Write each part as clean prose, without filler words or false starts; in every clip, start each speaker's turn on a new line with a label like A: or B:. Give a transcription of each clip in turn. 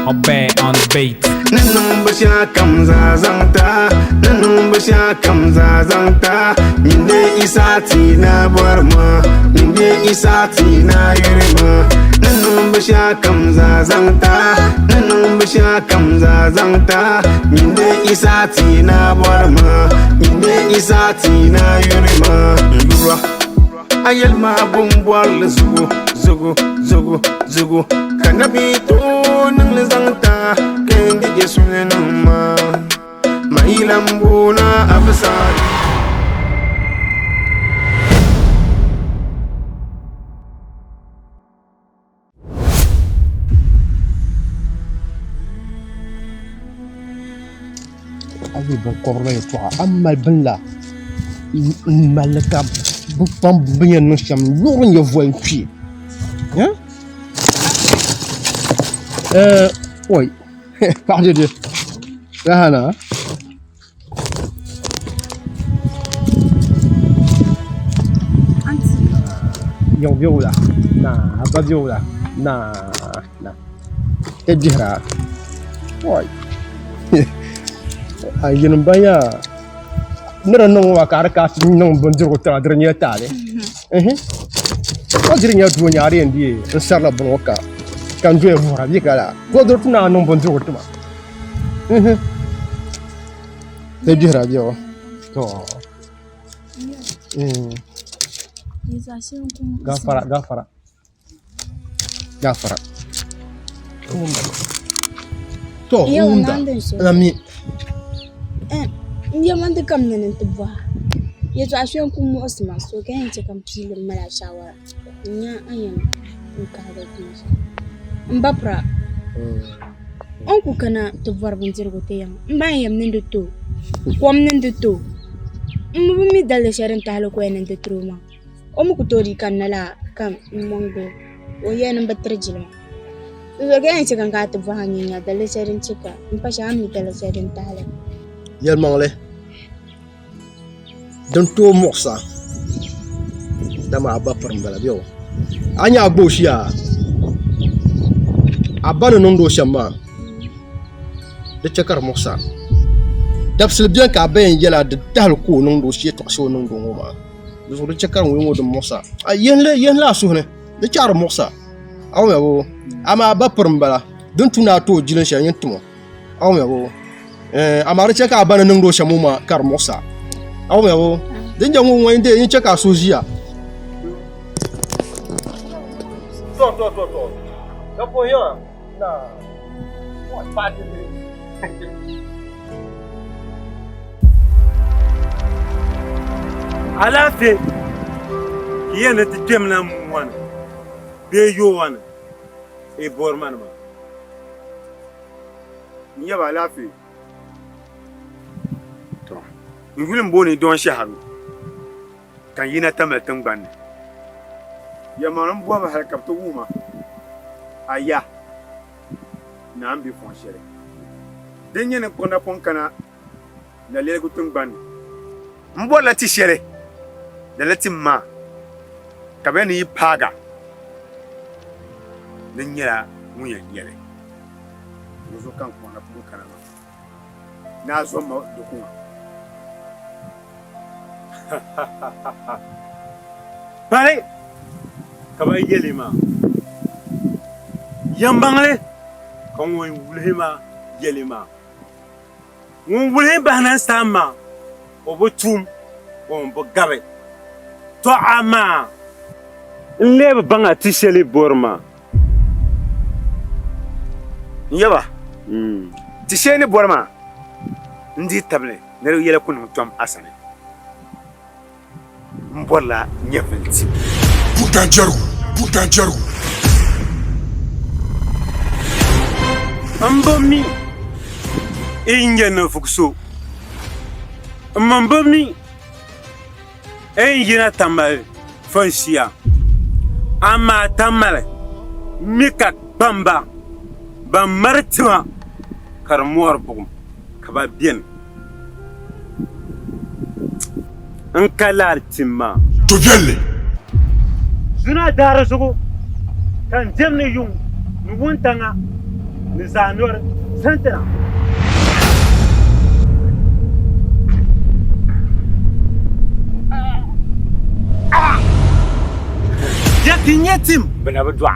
A: Obey on the beat.
B: Nanung basha kamza zangta, nanung basha kamza zangta. Minde isati na barma, minde isati na yirma. Nanung basha kamza zangta, nanung basha kamza zangta. Minde isati na barma, minde isati na yirma. Yura, ayel ma bumbwal zugu, zugu, zugu, zugu. Kanabito nang lazangta kendi jesune nama mailambuna absari
C: abi bon korba ya to amma billa malaka bam biyan no sham lorin ya voin fi hein oui, pardon Dieu. Là, là. Yon bio là. Nah, pas bio là. Nah, nah. Et dira. Oui. Ay yun ba ya? Meron nung wakarkas nung bonjour ko tra dernier tale. Ko dirinya du nyari ndi, inshallah broka. Kan je voir avec là ko do tuna non bon jour tuma te di radio to gafara to unda ami
D: ya mande kam nan tubwa ya to ashen kun mu osman so ga yanci kan filin mala shawara nya ayan in ka da dinsa mbapra onku kana to varban zirgo te yam mbayam nende to kwam nende to mbumi dalle sharan tahlo ko nende truma o mu ko tori kanala kam mongo o yena mbatra jilma so ga yanci kan ka to vahanya nya dalle sharan chika mpasha ami dalle sharan tahlo
C: yel mangle don to moksa dama abapar mbala biyo anya boshia abana nondo shamba de chakar moksa dapsil bien ka ben yela de dal ko nondo shi to so nondo ngoma do de chakar ngo de moksa a yen la suhne de char moksa aw me bo ama bapar mbala don tuna to jilin sha yen tumo aw me bo amara chaka abana nondo shamuma kar moksa aw me bo de njango ngwende yen chaka sojia to kapo yo na what bad
E: alafe yana ta demna wan be yo wan e borman ma
F: niya ba alafe to ngulin boni don shaharu kan yina tamal tangban ya manan bo ba halkapto wuma aya na ambi fon shere denye ne kona ponkana na lele gutun ban mbo la ti shere da lati ma kabeni paga denye la munya yele muzo kan kona ponkana na zo ma dokun
E: bare kaba yele ma yambangle kon won wulhima yelima won wulhim bahna sama obotum won bo gabe to ama lebe banga tisheli borma
F: yaba tisheni borma ndi table ne yele kun tom asane mbola nyefanti
G: putanjaru
E: Ambami inye na fukso Mambami inye na tamal fansia ama tamal mika bamba bamartima karmuar bugum kaba bien ankalar timma
G: to gelle
E: zuna dara sugo kan jemne yung nuwuntanga ni zanor sentena yatinyetim bana badwa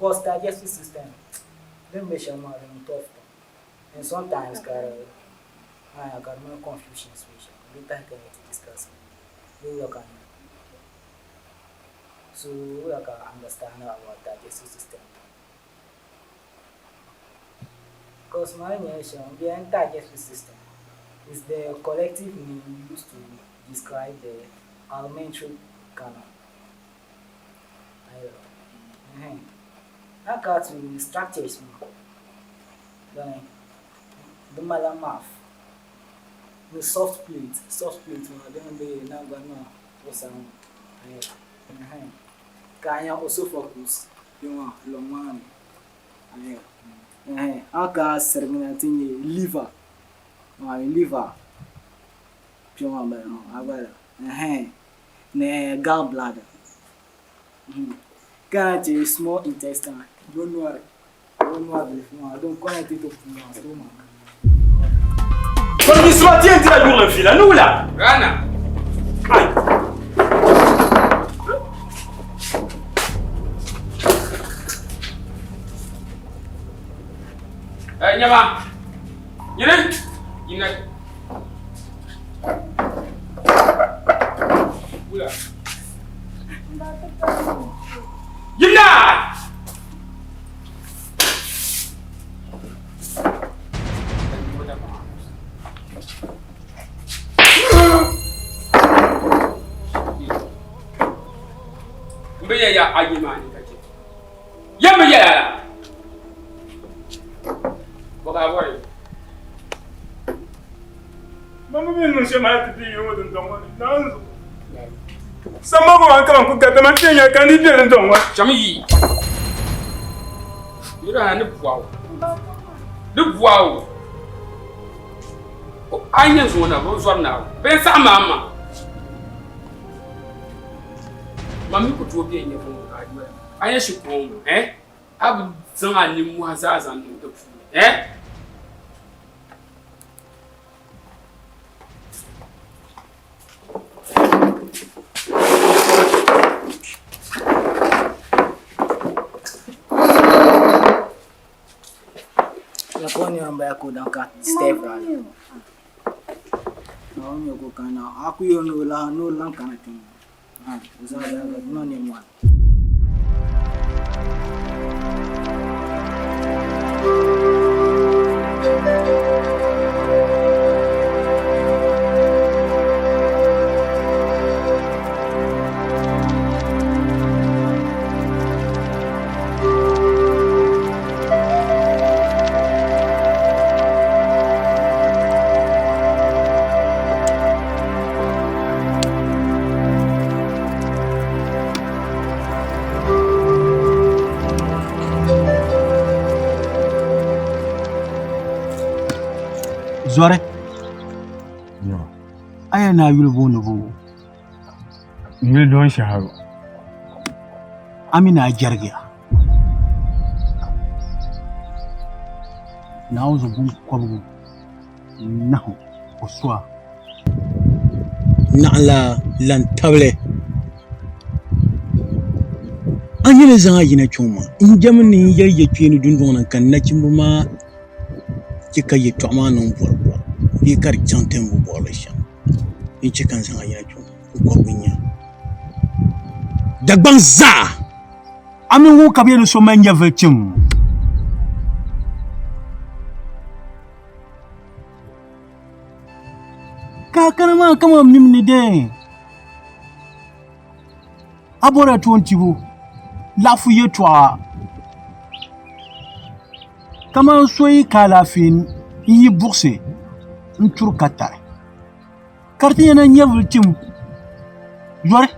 A: Cost digestive system. Then we shall more tough. And sometimes I got more confusion special. We can discuss. We can. So we can understand about digestive system. Because my nation, the digestive system is the collective name used to describe the alimentary canal. I got to structures. The malam mouth, the soft plate, then the Nagana or some. Can you also focus? You want long one. I got serving liver. My liver. I will. Gallbladder. Got a small intestine. Don't worry. Don't connect it to my stomach.
G: Quand il se maintient, tu as joué le fil à nous là. Rana. Aïe. Nyama. Yine. Oula. Yimna! Mbe ya ayimani kake. Yamma ya. Boka boy.
E: Mama me no chama de yo do ndongo nanzo. Sama ko an kan ku gata man tenya kan di de ndongo.
G: Chami. Mira ne buawo. Ne buawo. O anya zona bo zorna. Ben sa mama. Mami ko to bi enye fo adwa. Anya shi ko Ab zan ani mu hazaza no de fu.
A: Laponi amba yako danka step rally. No nyoko kana aku yo no lan kana tin. Uzaga no ni mwana.
H: Zore. Aya na yulbo no bo.
E: Yul don shaharu.
H: Amina jargiya. Na uzo bun kwabu. Nahu oswa. Na ala lan table. Anyele zanga yina chuma. Injamni yayye chini dundona kan na chimbuma kika yi toma non borbo yi kar chantem bu bolo sha in cikan san aya ju ko binya dagban za amin wo kabe no so manya vetim ka kana ma kama nimni de abora 20 bu lafu yetwa Kaman soyi kalafin yi bourse ntur kata. Karti yana nyevul tim yore.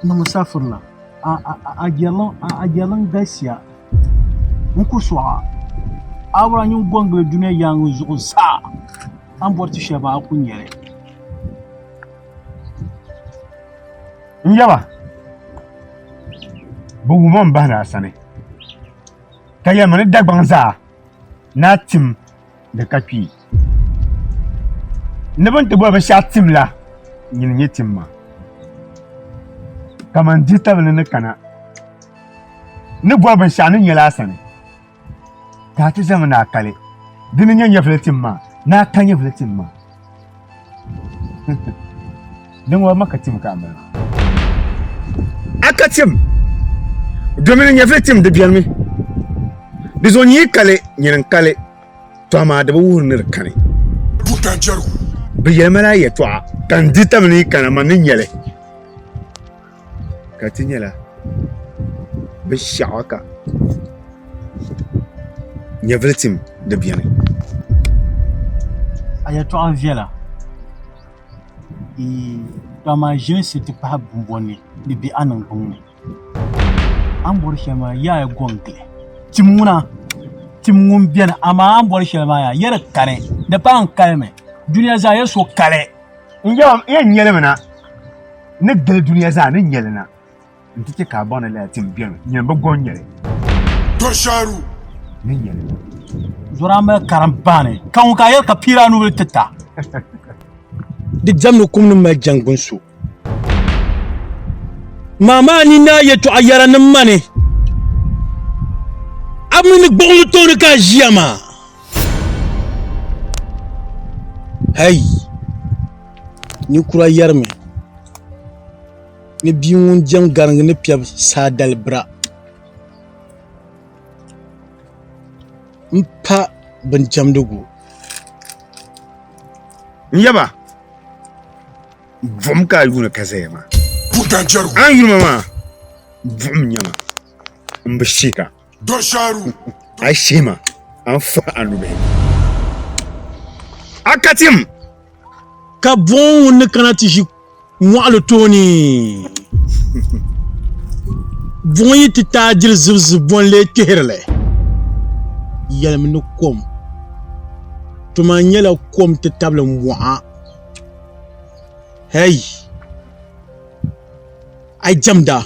H: Na musafirla a gelan gaskiya. Nku soa. Abra nyu gongle duniya yang zuwa sa. An borti sheba kunyere.
F: Njaba. Bugu mon bana sane. Kaya mani dagbang za na tim da kapi. Naban tabo ba sha tim la yin yi tim ma. Kaman dita bana na kana. Ni bo ban sha nin yala sane. Ta ti zama na kale. Dinin yan yafle tim ma na kan yafle tim ma. Dan wa maka tim ka amma. Aka tim. Domin yafle tim da biyar mi. Bizon yi kale nyin kale to ma da bu nir kane
B: Bukan jaru.
F: biye mala ye to kan ditamni kana manin yele ka tinyala bi shawaka nyevletim da biyane
H: Aya to an viela. To ma jeune c'était pas bonbonné de bi anan bonne. An bor shema ya gongle. Timun bien ama an bor shema ya yere kare da pa an kalme. Duniya za ya so kale.
F: Njam yan yele mana ne gal duniya za ne yele na ntike ka bona la tim bien nyen ba gon yele
B: Tosharu.
F: ne yele
H: Zoramba karambane kan ka yer ka pira nu tata. De jamno kum ma jangun su. Mama ni na yeto ayara nan mane. Amini gbonglu to ka jiama. Hey. Ni kura yarme. Ni biun jam garang ni piab sadal bra. Mpa ban jam dugu.
F: Njaba vom ka yuna kazema
B: Bukan jaru.
F: an yuma ma vom nyama mbashika
B: Tosharu.
F: Aishima an fa anube akatim
H: Ka bon ne kanati ji moi le toni. Bon yiti tajil zibz bon le teherle. Yalm no kom. To ma nyela kom te table moi. Hey. Ay jamda.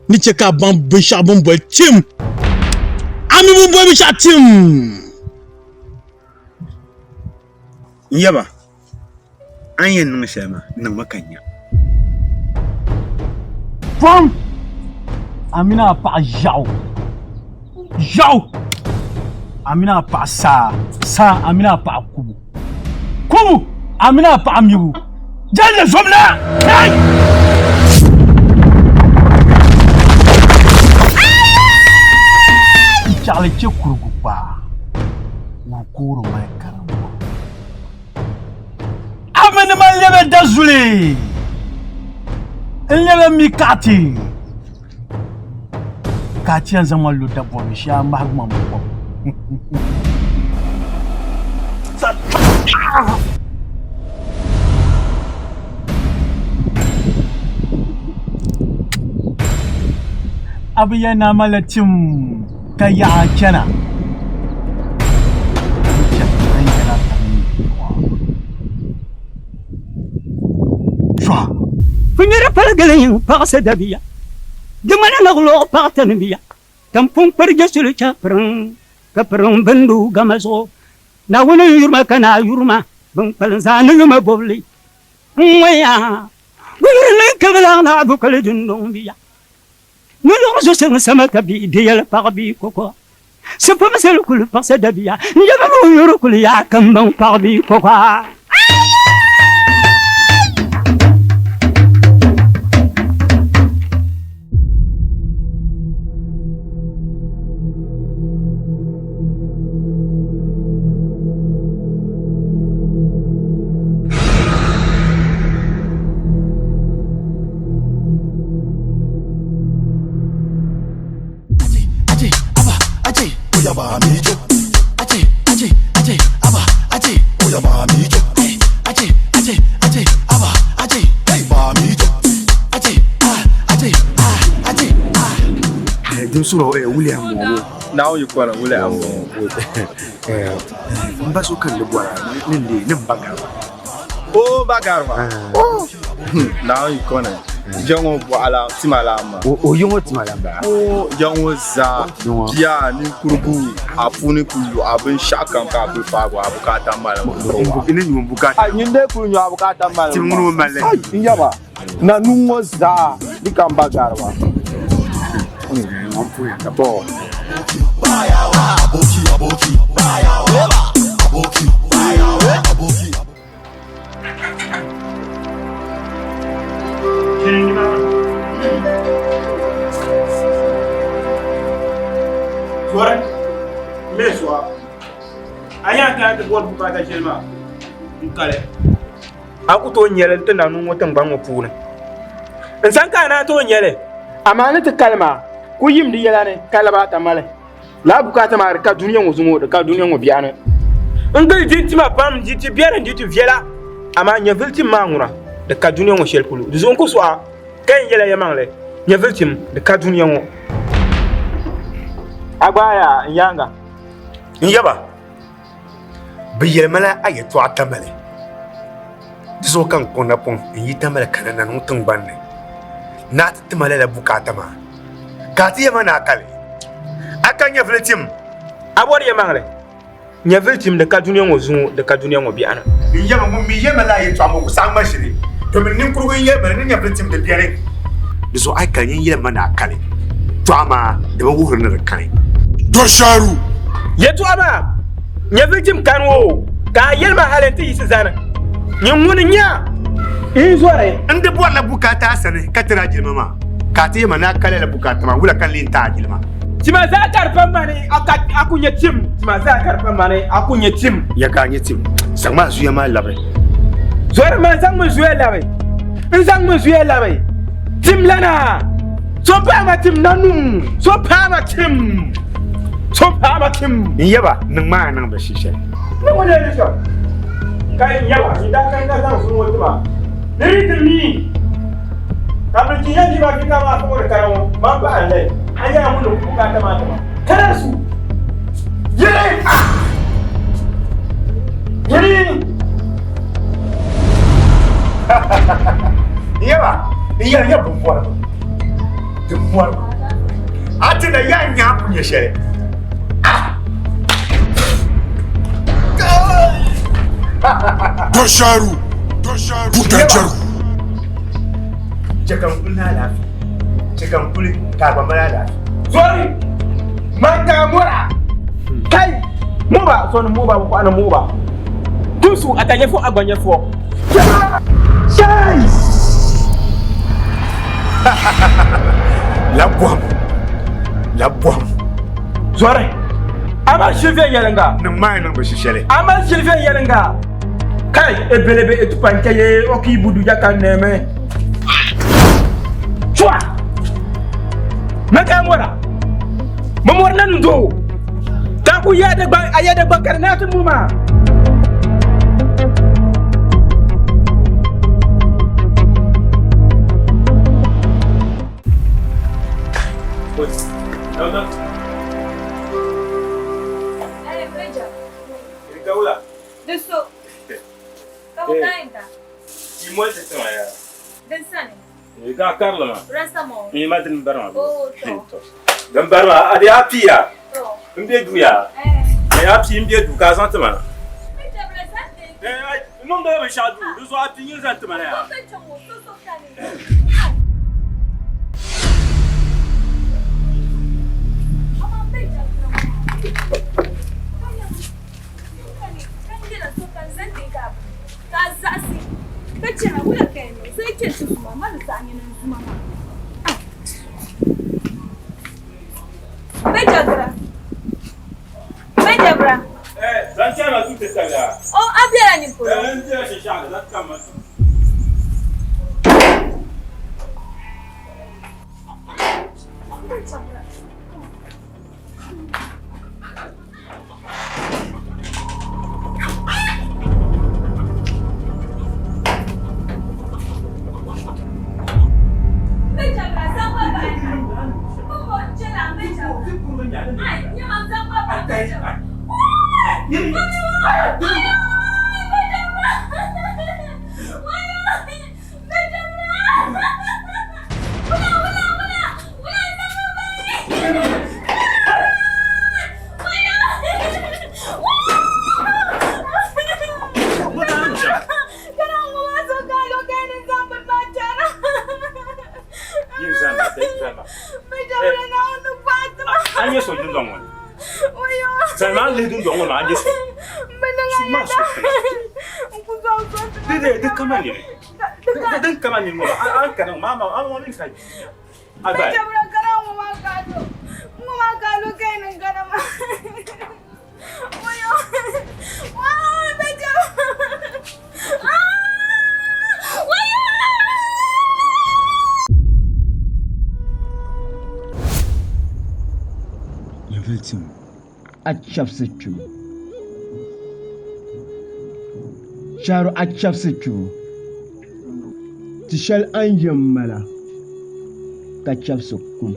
H: Ni cheka ban be chabon bol tim. Ami bu boy bi chatim.
F: Njaba an yin nan shema nan makanya
H: Pom. Amina pa jaw. Jaw. Amina pa sa. Sa Amina pa kubu. Kubu. Amina pa amibu. Jalle somna. Hey. Charlie Chukurugu pa. Wakuru mai karambo. Amene malebe dazuli. Elebe mikati. Kati anzama luda bomisha magma mpo. Abiya na malatim kaya kena.
I: Finira palagaling paksa dabiya. Dimana naglo paktan biya. Kampung pergi sulu caprang. Kaprang bendu gamaso. Nawuna yurma kana yurma. Bang palanzana yurma bobli. Mwaya. Gulirne kabala na abu kala jundong biya. Nulong so sama kabi diyal pakbi koko. Sepa masal kul paksa dabiya. Yabamu yuru kul ya kambang pakbi koko.
F: Suro William now you call William Mbasu kan da gwara nin bagar oh bagar ma now you call jongo ala timalama o yongo timalamba o jongo za ya ni kurubu afuni kuyu abin shakan ka bi fago abukata malam ina ni bukata nyinde kunyu abukata malam timunu male inyaba na nungo za dikambagar wa Aboki.
E: Suara, me suara. Ayah kan ada buat buka kajian mah, buka le. Aku tu nyala tu nak nunggu tembang ngopuna. Ensan kan ada tu nyala. Amana tu kalma. Ku yim di yelane kalaba ta male la bukata ma ka duniya ngo zumo ka duniya ngo biana ngal jinti ma pam jinti biana jinti viela ama nya vilti mangura de ka duniya ngo shelpulu du zon ko so kan yela yamangle nya vilti de ka duniya ngo agbaya nyanga
F: Nyaba biyel mala ayeto atamale diso kan kona pon yi tamale kanana no tungbanne na tamale la bukata ma Kati mana kale akan ya vletim
E: abor ya mangle nya vletim de ka duniya ngo zumo de ka duniya ngo biana
F: yema mo mi yema la yeto amoku sangma shiri to min nin kurgo yema nin ya vletim de biare diso ay kan yin yema na kale to ama de mo hurna de kan
B: do sharu
E: yeto ama nya vletim kan wo ka yelma halenti yisana nyin woni nya izore
F: ande bo la bukata sane katira jilmama Kati mana kale la bukata ma wula kan lin ta jilma
E: tima za karfan mane akunya tim tima za karfan mane akunya tim
F: ya ka nya tim sangma zuya ma labe
E: zor ma sang mu zuya labe in sang mu zuya labe tim lana so pa ma tim nanu so pa ma tim
F: yaba nang ma nang ba shishe
E: ne wone ne so kai yaba inda kan ka san sun wata ba ne ritmi Kabel jinya di bagi kamu aku mau dekat mampu anda. Hanya kamu lupa bukan teman-teman. Kenapa su? Jadi,
F: iya pak, iya perempuan, ada dah yang punya saya.
B: Dosharu, bukan jaru.
F: Jangan pula lafi, jangan pula kaba malala.
E: Sorry, maka mura. Kai, muba, son muba ko ana muba. Tusu atanye fo agbanye fo. Shai.
F: La boam.
E: Sorry. Ama cheveux yelenga.
F: Nang mai nang bashishele.
E: Ama cheveux yelenga. Kai, ebelebe etupankaye okibudu yakaneme. Chua! Nakamora! Mamorna ndo! Taku ayada bakar na tumuma!
J: Hey, Breja.
E: Kaula.
J: Adesso. Come dentro.
E: Chi molto sono ya.
J: Densane.
E: Ga Carlo.
J: Resta mo.
E: Mi madrin barma.
J: Oh, to.
E: Dan barma ade apia.
J: To.
E: Mbe duya. Ya api mbe du ka santama.
J: Breja presente.
E: Non deve shadu. Duzo api yin santama ya.
J: Sto facciamo, sto toccando. Ama Breja. Kangela sto pensando in capo. Casasi. Facciamo quella che è. Sai che ci sono, ma lo sai non mamma. Breja bra.
E: Zanchama tutte staga.
J: Oh, abbia la nipo.
E: Zanchama si shaka, zanchama. Anya so dun dong. Salman le dun dong ma anya so. Suma so. De kamani. De kamani mo. An kana mama an mo ni sai. Aba.
J: Mama kalo kay nang kana ma. Oyo. Wow, beja.
H: Yveltim, a chapsichu. Charo a chapsichu. Tishal anjam mala. Ka chapsukum.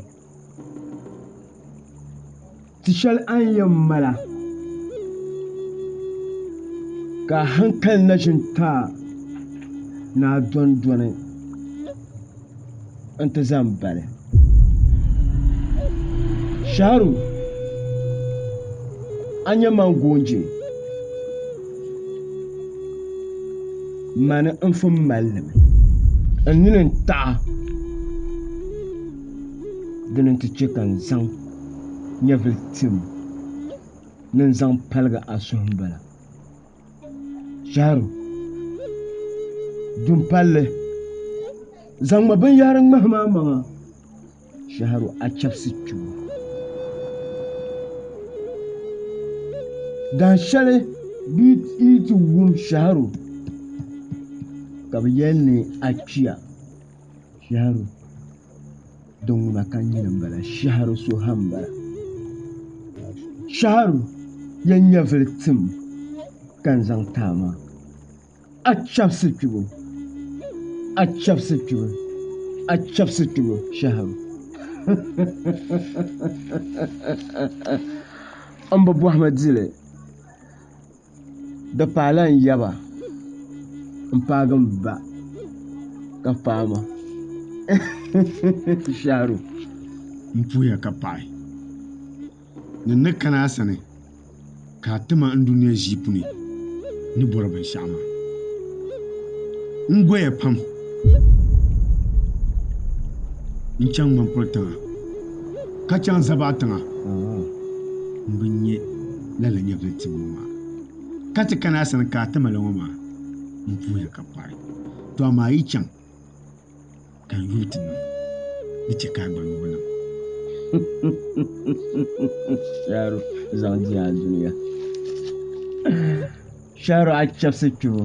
H: Tishal anjam mala. Ka hankal na shinta na don anta zambale. Sharu anya mangonje mana anfum mallam annin ta dinin ta cikan zan nyavil nan zan palga asun bala Sharu dun palle zan mabin yaran mahmama Sharu a chapsi chuwa dan shali bi iti wum Sharu ka bi yɛli a kpiya Sharu din wuma ka nyini bala Sharu so han bala Sharu yan nyɛvili tim kan zaŋ taama a chɛbisi kpibo Sharu an bi bɔhima dili di paala n yaba n paagi n ba ka paama Sharu
B: n puya ka paɣi ni kana sani ka a tima n duniya ʒii puni ni bɔri binshɛɣu maa n goya pam n chaŋ ŋmanpoli tiŋa ka chaŋ zabaa tiŋa n bi nyɛ lala nyɛvili tibu maa ka ti kana sani ka a tima la ŋɔ maa n puya ka paɣi to amaa yi chaŋ ka n yubi ti niŋ di chɛ ka a gba yubi niŋ
H: Sharu zaŋ diya a duniya Sharu a chɛbisi kpibo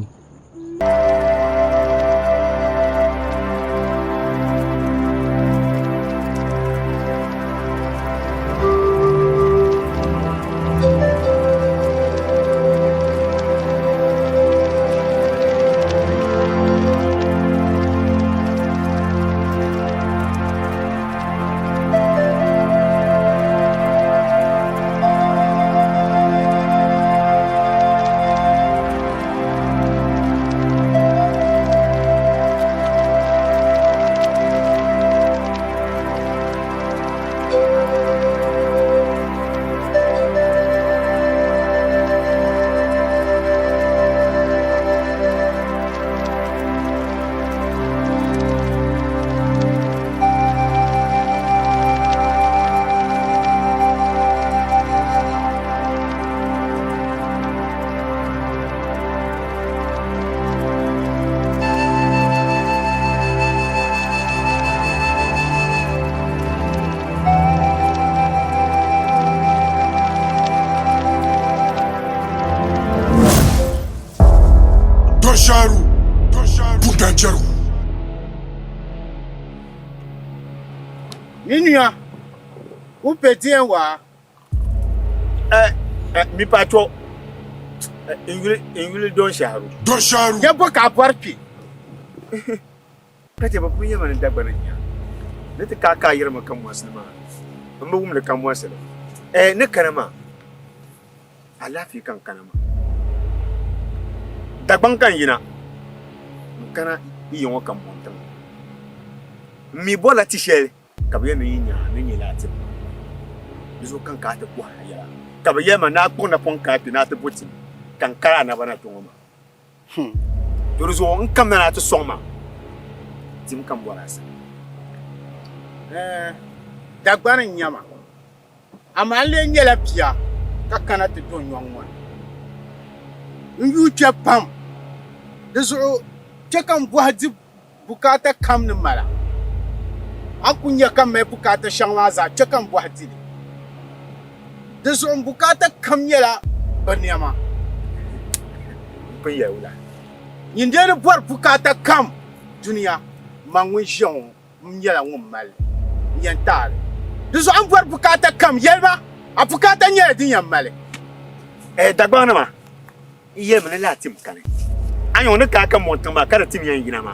B: Dosharu Budanjaru
F: Ninya Upetien wa mi pato ingili Dosharu ya boka parki kaje ba kunya man dabba nan ya ne ta kaka yirma kan wasu ma amma gum da kan wasu ne karama alafi kan kana ma dagban kan yina kana iyo kan montan mi bola ti shel ka be no yinya no nyela ti bizo kan ka ta kwa ya ka be yema na ko na pon ka ti na ta buti kan kara na bana to ma Yoruzo nkam na ta soma tim kan bola sa
K: dagban nyama amale nyela pia ka kana ti to nyonwa nyu pam deso kan buhadi bukata kam ni mala akunya kam me bukata shangwa za kan buhadi deso bukata kam yela banyama
F: ya wala
K: yindere bor bukata kam duniya mangun jon myela ngum mal yantale deso an bor bukata kam yelba a bukata nyela din yamale
F: dagbana ma iye mena la tim kane anyo ne ka montan ma kada tim yan yina ma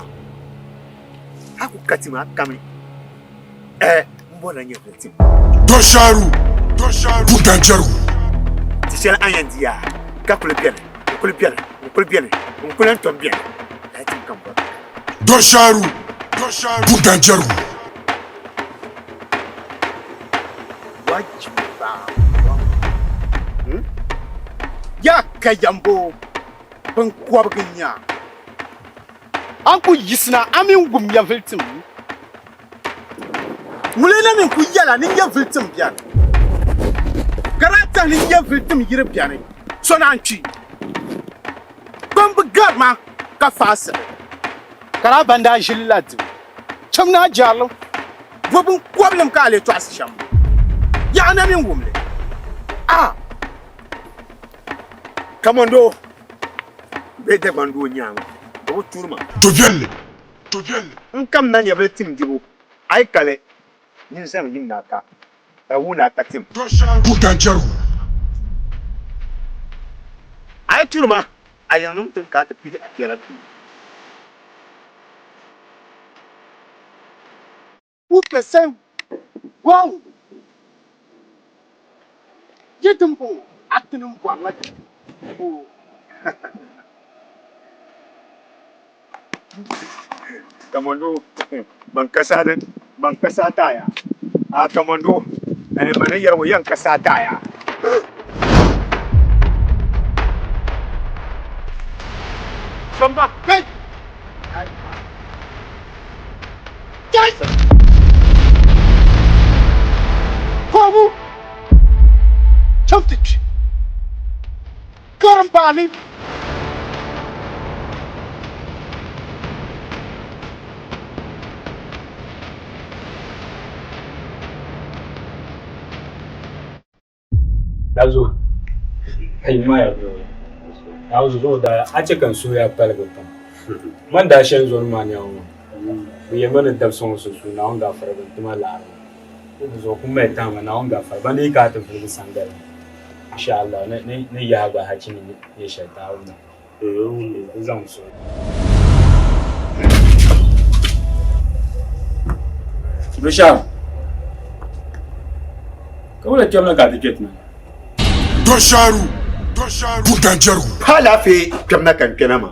F: aku katima kame mbola nya tim
L: dosharu budanjaru
F: tishel anyan dia ka kule piane tombien la tim kan bo
L: dosharu budanjaru
K: wajiba ya kayambo ban kwabginya anku yisna amin gum ya viltim mulena min ku yala nin ya viltim bian karata nin ya viltim yire bian so nanchi ban bugar ma ka fasa kara banda jillatu chamna jalo bobun kwablam ka ale to asisham ya na min gumle
F: Kamando bede bando nyama o turma
L: to vielle
F: nkam na nyebe tim dibo ay kale nin sam yin naka wuna ta tim
L: budanjaru
F: ay turma ayanum tin ka ta pide akira tu
K: o pesem wow yetum po atinum po ngati
F: Kamando ban kasa taya kamando mana yarwo yan kasa taya
K: Bamba hey Jason Kobu Choftik Karambali
E: Dazo ai maya na zo da a cikin soya palgata man da shan zo ma ne hawo biye mana da son su na on ga fara kuma la zo kuma ta ma na on ga fara bane ka ta fi sangare insha Allah ne ya ga haci ne ya shaita wannan zan so Bishar kawai da kyamna ga ticket na
L: dosharu budanjaru
F: hala fe kamna kan kenama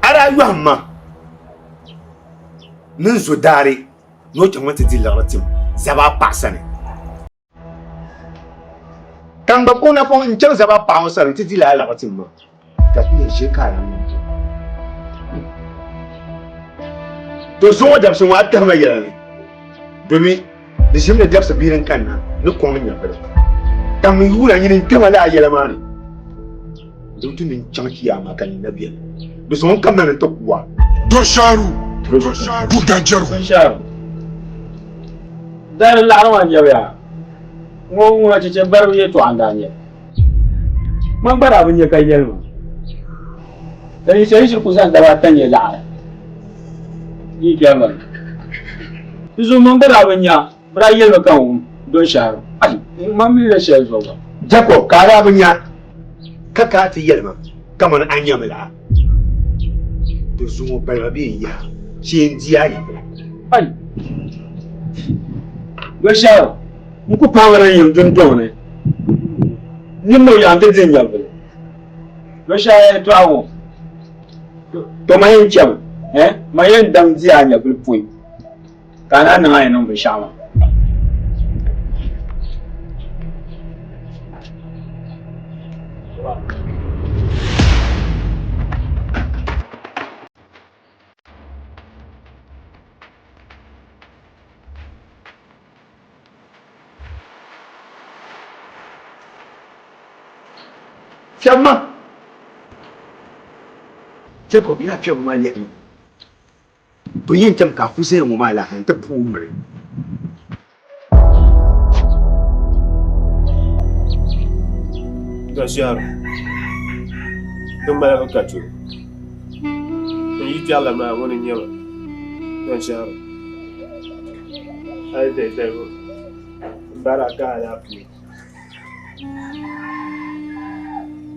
F: ara yuhamma nin zo dare no chamata dilaratim zaba pasane kan ba kona pon in cer zaba pa wasar ti dilaratim ma ta ne shekara ne to zo da sun wa ta mai yana domin da shi ne da sabirin kanna ni komin ya fara kan mi hura yin kama la yela mani dutu nin chanki ya makani nabiya da sun kamna ne tokuwa
L: dosharu budanjaru
E: Bishar dar larwa ya ngo ce bar ye to anda ne man bara abin ya kai yelma dan sai shi kusan da watan ya la yi kenan izo man bara abin ya bara yelma kan don sharo ai mami da shi zo ba
F: jako kara bunya kaka ta yelma kamar an yamala to zuwa barabi ya shi ndiya yi
E: ai don sharo nku pamara yin dun dɔŋni nimmo yaŋ ti di nyɛbili lo shɛli to awo to ma yin chɛmi ma yin dam di a nyɛbili pui ka na niŋ a yi niŋ binshɛɣu maa
B: Fiamma. Jacob, ya fiamma ma lek. To yin tam ka fu sai mu ma la han ta pu mure.
F: To sharo. Dum bala ka tu. To yi jalla ma woni nyama. To sharo. Ai dai go. Baraka ya fi.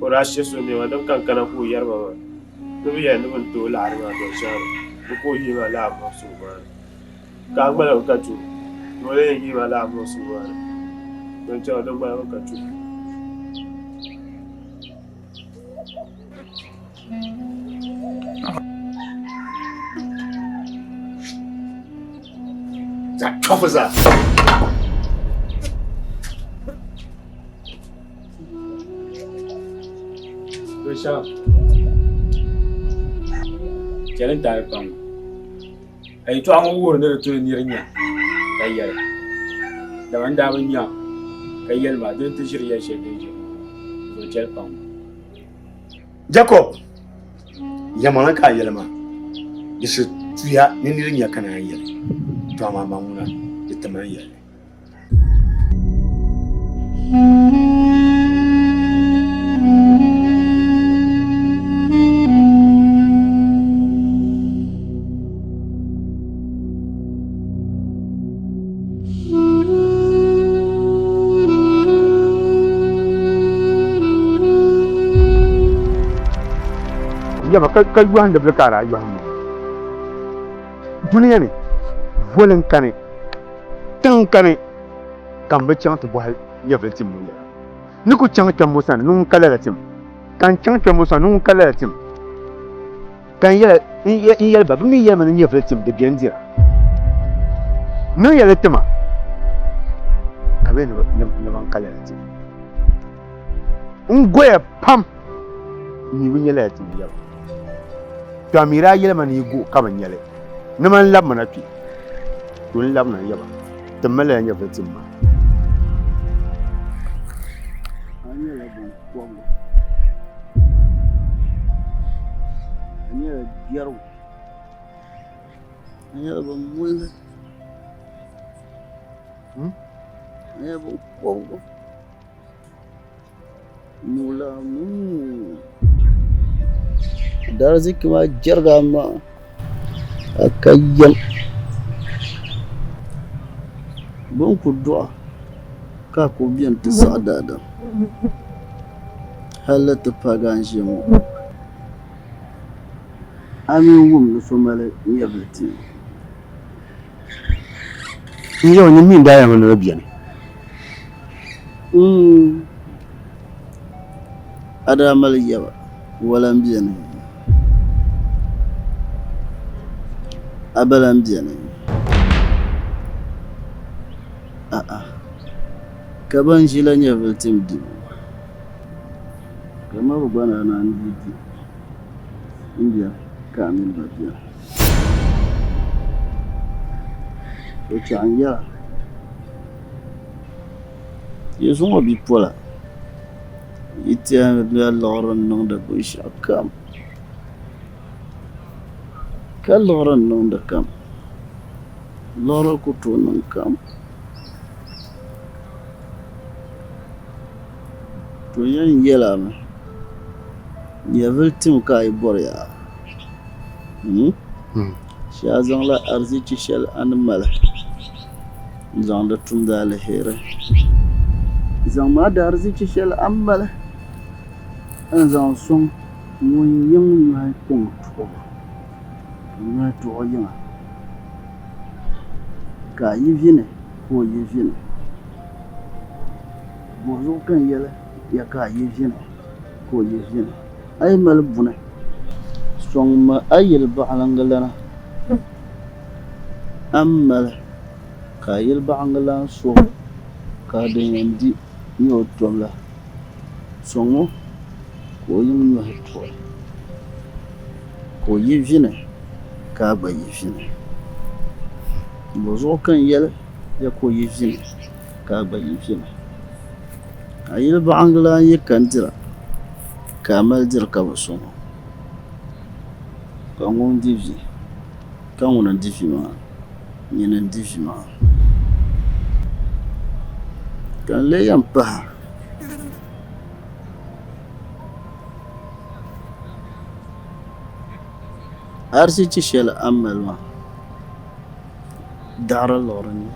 F: Ora shi so ne wa dan kankana ko yarba ba to biya ni ban to la arma to sharo ko yi ma la mo su ba ka gbala ka tu mo le yi ma la mo su ba don cha don ba ka tu
B: za kafuza
G: Shah. Kelen tare pam. Ai to an wuro ne to nirnya. Kayyar. Da wanda ban ya. Kayyar ma don ta shirya shi ne je. To kel pam.
B: Jacob. Yamana ka yelma. Yisu tuya ni nirnya kana yel. To ma mamuna itaman yel.
F: yaba ka yuhan da bilka rayuwar mu duniya ne volin kane tan kane kan bi chang to bohal ya vletim mu ya ni ku chang chang musan nun kala la tim kan chang chang musan nun kala la tim kan ya in ya ba mi ya man ya vletim da biyan dira nun ya letima ka be ne ban kala la tim ngoya pam ni winya la tim ya to amira yelma ni go kaman yele naman labma na pi tun labna yaba tamala ya fatin ma
M: anya la bon kongo anya la gyaru anya la bon mwinga anya bon kongo mula darziki ma jarga ma akayyam bon ku du'a ka ko biyan ta sadada halatta pagan shi mu amin wum no so male yabati
B: yo ni min da ya man rabiya ne
M: ada mal yaba wala biyan abalan biyan kaban shi lan ya filtim di kama bana na ndidi india kamin babiya so chanya yeso mo bi pola itia la loran non da bu shakam ka loran non da kam loro ko to non kam to yan yela ma ya viltim ka iborya sha zan la arziki shal animal zan da tun da alheri zan ma da arziki shal ambala an zan son mun yin ya kun to na to yin ka yi vine ko yi vine bozo kan yele ya ka yevine ko yevine ay mal bune song ma ayel ba'langalana amal ka yel ba'ngala so ka den di yo tomla songo ko yin yo hetwa ko yevine ka ba yevine bozo kan yele ya ko yevine ka ba yevine ayil ba'angla yekantira kamal dir ka bosono kangon divi kangon divi ma nyenen divi ma kan le yampa arsi ci shel amal ma dara lorni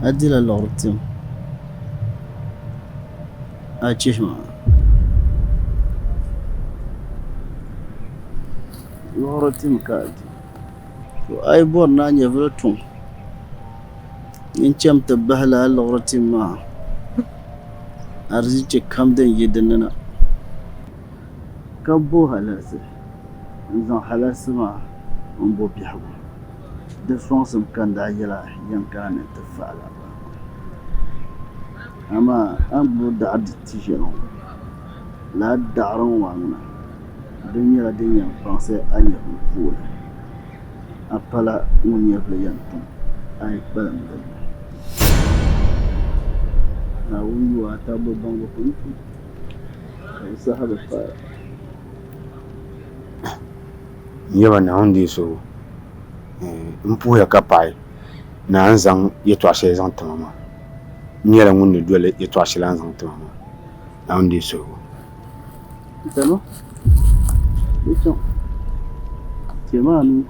M: adila lortim achishma lortim kaadi to ay bor na nyevratum in cham tabahla lortim ma arzi ci kamden yidinna kabbo halase zan halase ma umbo bihabu da sonsum kanda yala yankane tafala ama an bu da addition la daron wangna dunya dunya français anya fula apala munya flayantum ay balam da na wuyu ata babban bakun sai sahaba fa
F: yaba na hundi so mpuya kapai na anzang yeto ashe zang tamama nyela ngunde dole yeto ashe zang tamama na hundi so
M: tano ito timanu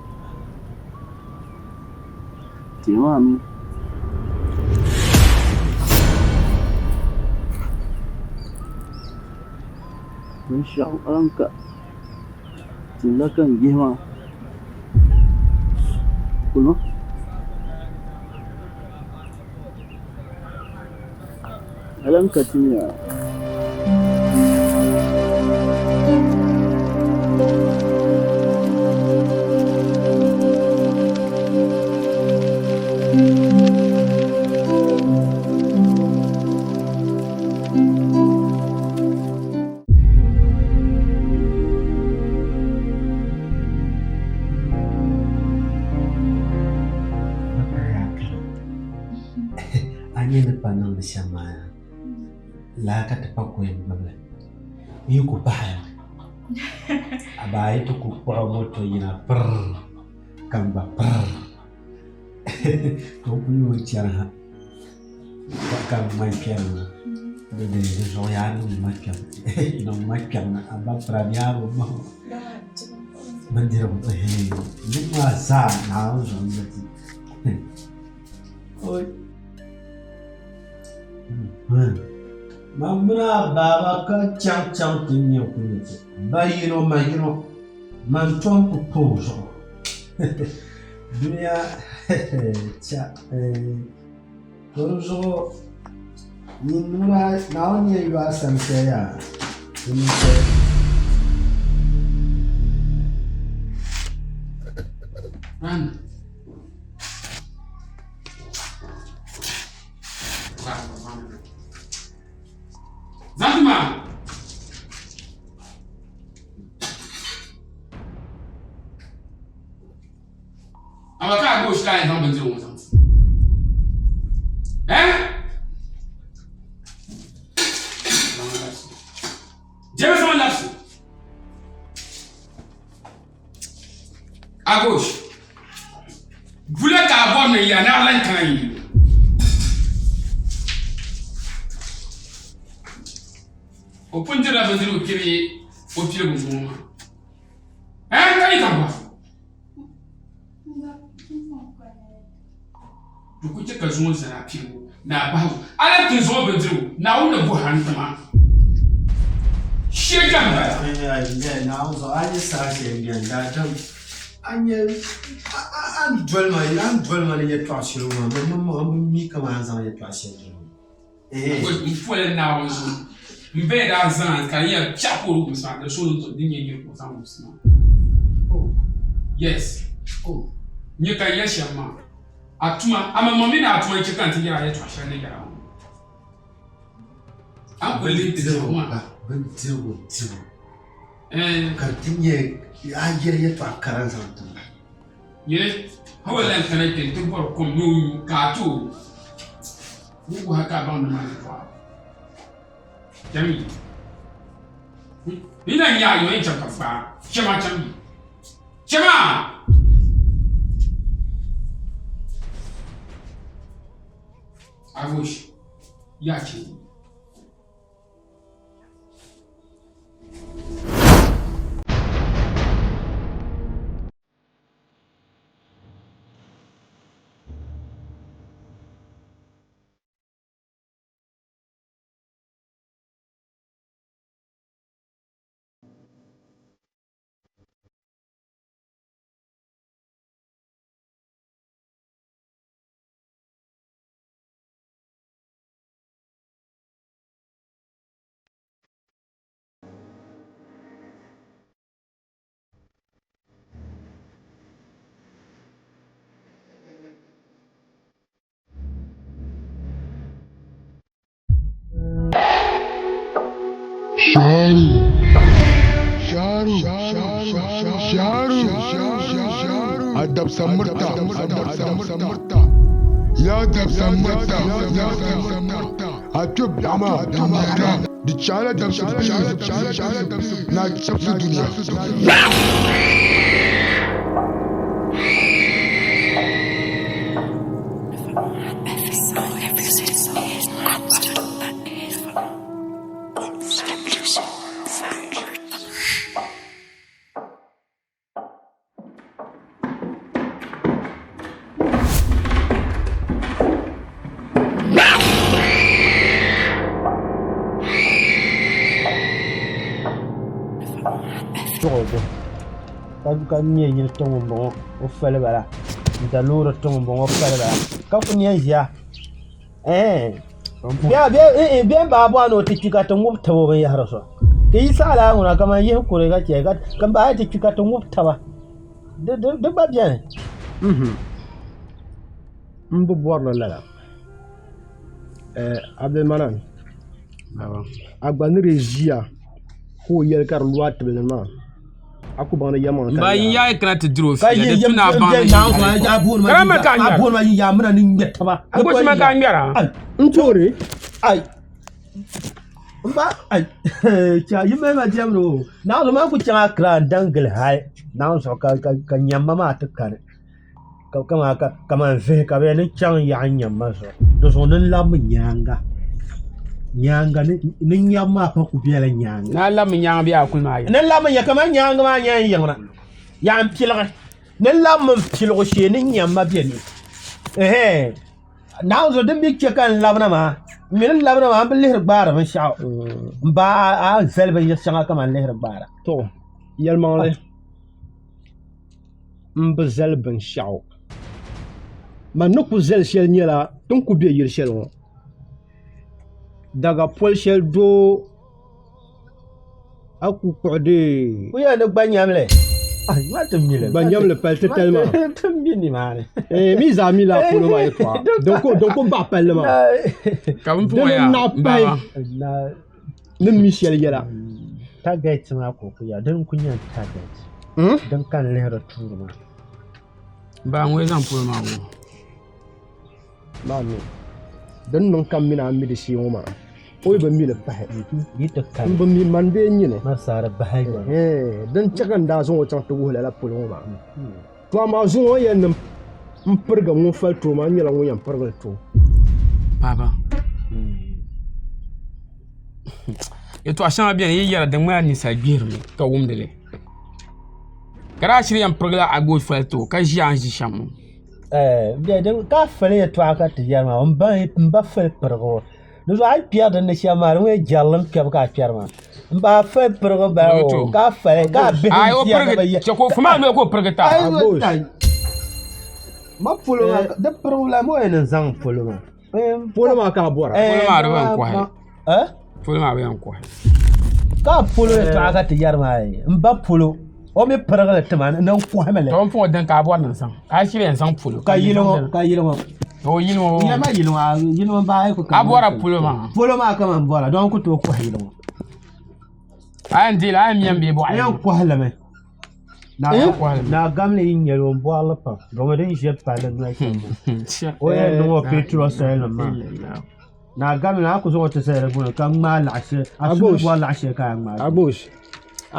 M: insya Allah ka silakan gihma kulma alam katinya
B: Sama la ka ta pako yin babla yi ku baya abai to ku ko moto yina per kamba per to ku yo tiara ka kam mai piano de so ya no mai piano no mai piano aba prania mo mandira mo ni ma sa na zo ngati oi Mamra baba ka chang tinyo kunito. Bayiro mayiro manchon ku pozo. Dunia cha pozo ninura naonya iwa samseya. Kunito. Run. Zanzibar! Ama ka go shi lai zan banjiro mu zan. James on lapsi. À gauche. Vous voulez qu'avoir mais il y en a là quand il. Au point de la banjiro kiri au pied de mon. Quand il t'envoie. Dukuche ka zuwa zara piwo na bawo ala tin zo bedru na wona bu hantama shegan ba na zo aje sa she biyan da tam anye an dwelma ni yɛ tɔɔsiri ma mi kama an zaŋ yɛ tɔɔsiri
N: n fɔle naawuni zuɣu n bɛɛ daa zaŋ ka yɛ chaporo musa ka so to din yɛ yɛ ko zaŋ musa yes nyɛ ka yɛ shɛm ma atuma ama mɔmi na atuma kyɛ kan ti yɛra yɛ tɔɔsiri ne yɛra an ko le ti sɛ ma
B: ban tiwo ka tin yɛ a yɛrɛ yɛ tɔ a karan zaŋ to
N: ye hawa lan kana ke to bor ko no ka to ni ko haka ba no ma fa jami ni na nya yo en chaka fa chama jami chama agosh ya ce
L: Sharu Adab Samurta Ya Adab Samurta Atub Dama The Chala Dab Samurta Na Chapsu Dunia
C: ka nye yil tongo bongo o fele bala nta loro tongo bongo fele bala ka fu nye ya bien ba bo ano ti ka tongo tabo ba ya raso ke isa la ngona kama ye ko re ga che ga kan ba ti ka tongo taba de ba bien mbo borno la abdel manan agbanire jia ko yel kar luat belma aku bana yama
N: ba yin ya kana ta duro
C: fi
N: da tuna ba
C: karama ka nya abun ma yin ya muna nin yetta ba
N: ko shi ma ka nyara
C: ntore ai ba ai cha yime ma jamro na zo ma ku cha kra dangal hai na so ka nyamma ma ta kare kama ve ka be ni chang ya nyamma so do so nan la nyanga ni nyamma pa ku biela nyanga
N: na la nyanga biya ku ma ya
C: nan la ya kama nyanga ma nyanga yangna ya am pilga nan la pilgo she ni nyamma biya ni na zo din bi ke kan labna ma min labna ma bin lihir bara ban sha ba a zelba ya shanga kama lihir bara to yalma le mbazel ban sha ma nuku zel shel nyela tun ku biya yir shel wo daga pol shel do aku kode ku ya da gbanyamle ai ma tumile gbanyamle pel tellement tumini mane mi zami la polo ba etwa donc on ba pel ma
N: ka mun fu ya ba
C: na Michel yela target ma ko ku ya dan kunya target dan kan lehra turma
N: ba ngwe zan polo ma wo
C: mami dan non kam mina mi de shi ma oy ba mi le pahe yi to kan ba mi man be nyine ma sara bahay dan chakan da zo chang to wala la polo ma to ma zo yen nam mperga mo fal to ma nyala mo yam perga to
N: baba e to ashan bien yi yara da ma ni sa girme ka wumdele kara shi yam perga ago fal to ka ji an ji shamu
C: bien de ka fale to aka ti yarma on ba fal pergo no ai piada ne chama we jallam ke ka pierma ba fa pergo ba o ka fale ka be
N: ai o perga ko fuma no ko perga ta
C: ma polo ma de problem mo en zang polo ma polo ma ka bora
N: polo ma do ban ko he polo ma ban ko
C: ka polo to aga te yar mai mba polo o me perga te man nan ko hamele
N: to fo den ka bora nan sang ka shi ben sang polo
C: ka yilo
N: o
C: yilo ba ko
N: ka bora polo ma
C: ka man bora don ko to ko yilo
N: an dil an miyan be bo
C: ayan ko halame na gamle yin yelo bo ala pa go den je pa le na o ye no petro sel ma na gamle na ko zo to sel go kan ma la she asu bo la she ka ma abush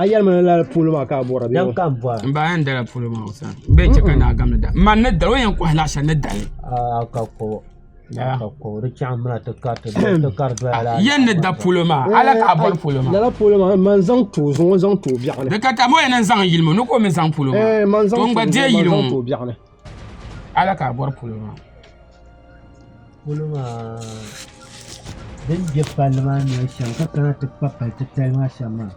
C: ayal man la polo ma ka bora be kan bora
N: ba an da polo ma usa be ce kana gamle da man na da wayan ko hala sha na da
C: ka ko ko da chamra to ka to ala
N: yen da polo ma ala ka bor polo ma
C: la polo ma man zang to biarne
N: de ka ta mo yen zang yilmo no ko men zang polo ma
C: man zang
N: to ngba de yilmo
C: to biarne
N: ala ka bor polo ma
C: den je palma ne shanka kana to papa to telma shama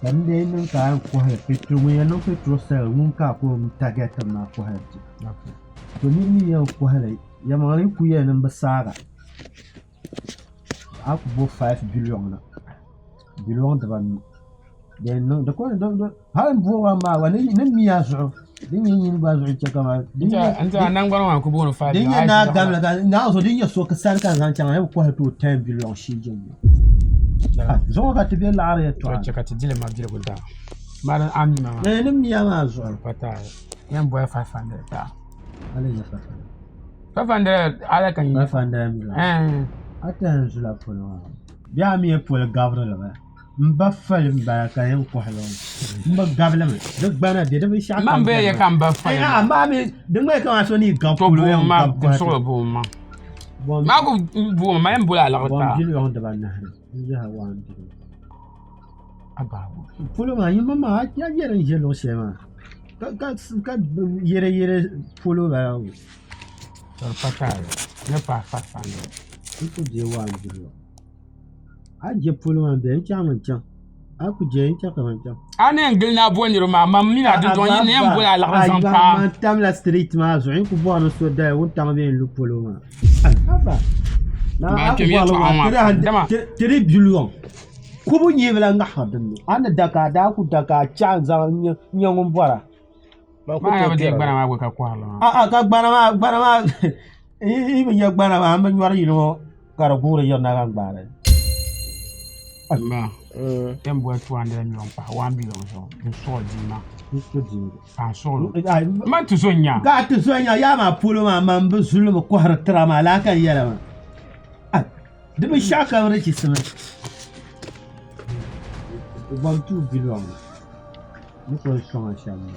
C: dan de nun ka ko ha petro mo yan petro sel mun ka ko target ma ko ha to ni ya ko ha ya mari ku ya nan basara aku bo 5 billion da ban de no da ko da han bo ma wa ni mi ya zo din yin ba zo ce kama
N: anta nan gwana ma ku bo no 5
C: din na gamla ka na so din ya so ka san kan zan can ha ko ha to 10 billion shi je zo ka tibe la ya to
N: ce ka ti dile ma dile gulda maran ami ma
C: ne mi ya ma zo
N: pata yan boy 500 ta
C: ale ya fa
N: 500 ala kan yi
C: 500 ata yanzu la polo biya mi e polo gavro la ba mba fal mba ka yan ko halon mba gavla me de gbana de de sha
N: man be ya kan ba fal
C: ma mi de me kan so ni gam polo yan
N: ma so bo ma ma ko bo ma en bola la ta
C: bon jili on de ba na ya wan aba polo ma yima ma ya yere jelo shema ka yere polo ba
N: patare ne pa fafane
C: iko je wa njuro a je polo man be chaman chan a ku je chaman chan
N: ane ngil na boniro ma mamina de don yin en bola la ran pa
C: ma tam la street ma zo in ku bo no so da won tam be lu polo ma aba na ku bo tere billion ku bu nyi bela nga hadin ana daka da ku daka chan za nyong mbora
N: ma ya de gbana ma ka kwa la
C: ka gbana ma i ya gbana ma am nyar yino kara gure yo na kan gbara
N: ma tem bo 200 million pa 1 billion so so di ma
C: so di
N: pa so man tu so nya
C: ka tu so nya ya ma polo ma man bu zulum ko har tra ma la kan yala ma de bi shaka wala ci sama 2 billion ni ko so ma shama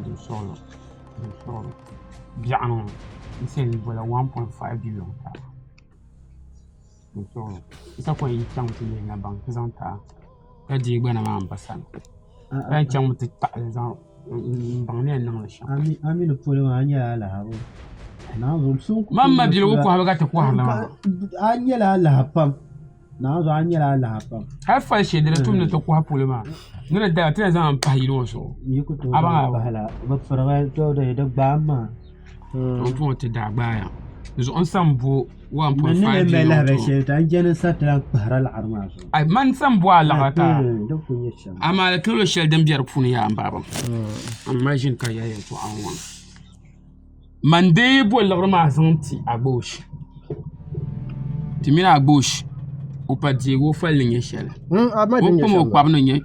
N: du solo bien c'est voilà 1.5 billion du solo ça quoi il tient que les banque présenta ka di gbana ma ambasan ran tient mutu ta zan ban ne nan shi
C: ami le polo anya la habo na zo sun
N: mamma bi ko ha ga ta ko hala
C: anya la pam na zo anya la pam
N: har fa shi da tum ne ta ko ha polo ma nuna da tana zan pa yiro so
C: yi ko to ba hala ba fara to da ba ma
N: on to te da ba ya zo on sambo 1.5
C: ne me la ba shi ta jeni satran para al arma so
N: ai man sambo ala ta amma da kilo shel dan biyar funi ya amba ba amma jin ka yayin to an wan man de bo la ma zanti a gauche timina a gauche o pa di wo fa linye shele o ko mo kwab no nye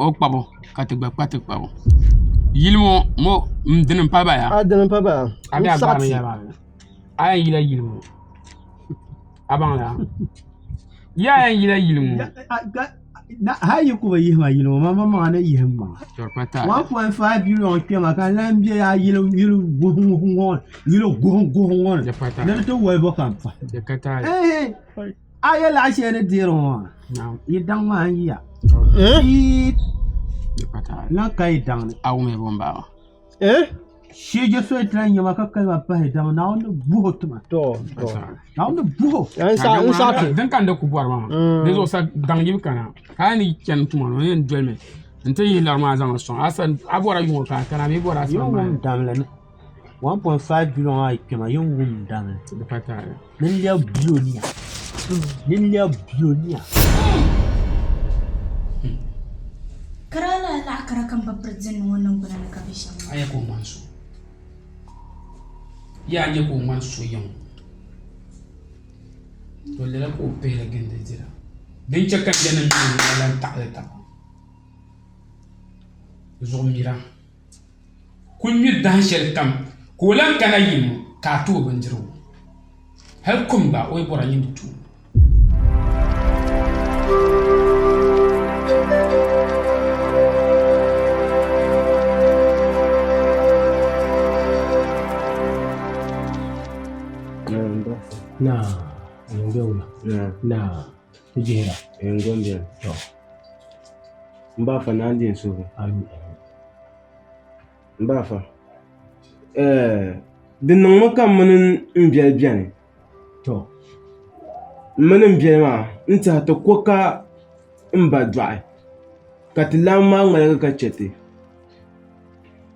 N: o kwabo kategba kwabo yilmo mo mdinin pa ba ya
C: adinin pa ba
N: abi agba ya ba ay yila yilmo abanga ya yila yilmo
C: na hayi ko ba yihma yilmo mama na yihma 1.5 billion kema kan lambe ya yilo gohon na to wo bo kan fa
N: de kata
C: aya la she ne diro idan ma ya na kai dan
N: awu me bomba
C: shi je so tran yama ka kalma pa dan na on buho tuma to na on buho
N: an sa dan kan da ku buar ma de zo sa dan yim kana kani ken tuma no yen dwelme Inte yi larma zan son. Asan abora yu ka kana bi bora
B: Yo
N: san ma.
B: wum damle 1.5 billion ay kema yo wum damle.
N: Da fata.
B: Nin liya billionaire. Nin liya billionaire.
D: Karala la kara kan babbar zin wannan guna na kabishan.
N: Aya ko mansu. Ya je ko mansu yan. To le ko pere gende jira. Den chaka jana ni lan ta. Zo mira. Kun mi dan shel kam. Ko lan kana yin ka to banjiro. Har kun ba oi bora yin tu.
B: Na, ngona. Na, tujera.
O: Ngombe.
B: To.
O: Mbafa nandi nsubu. Mbafa. Dinnan maka mun mbiya biyane.
B: To.
O: Mun mbiya ma nta ta koka mba dwai. Ka tilama ngala ka chete.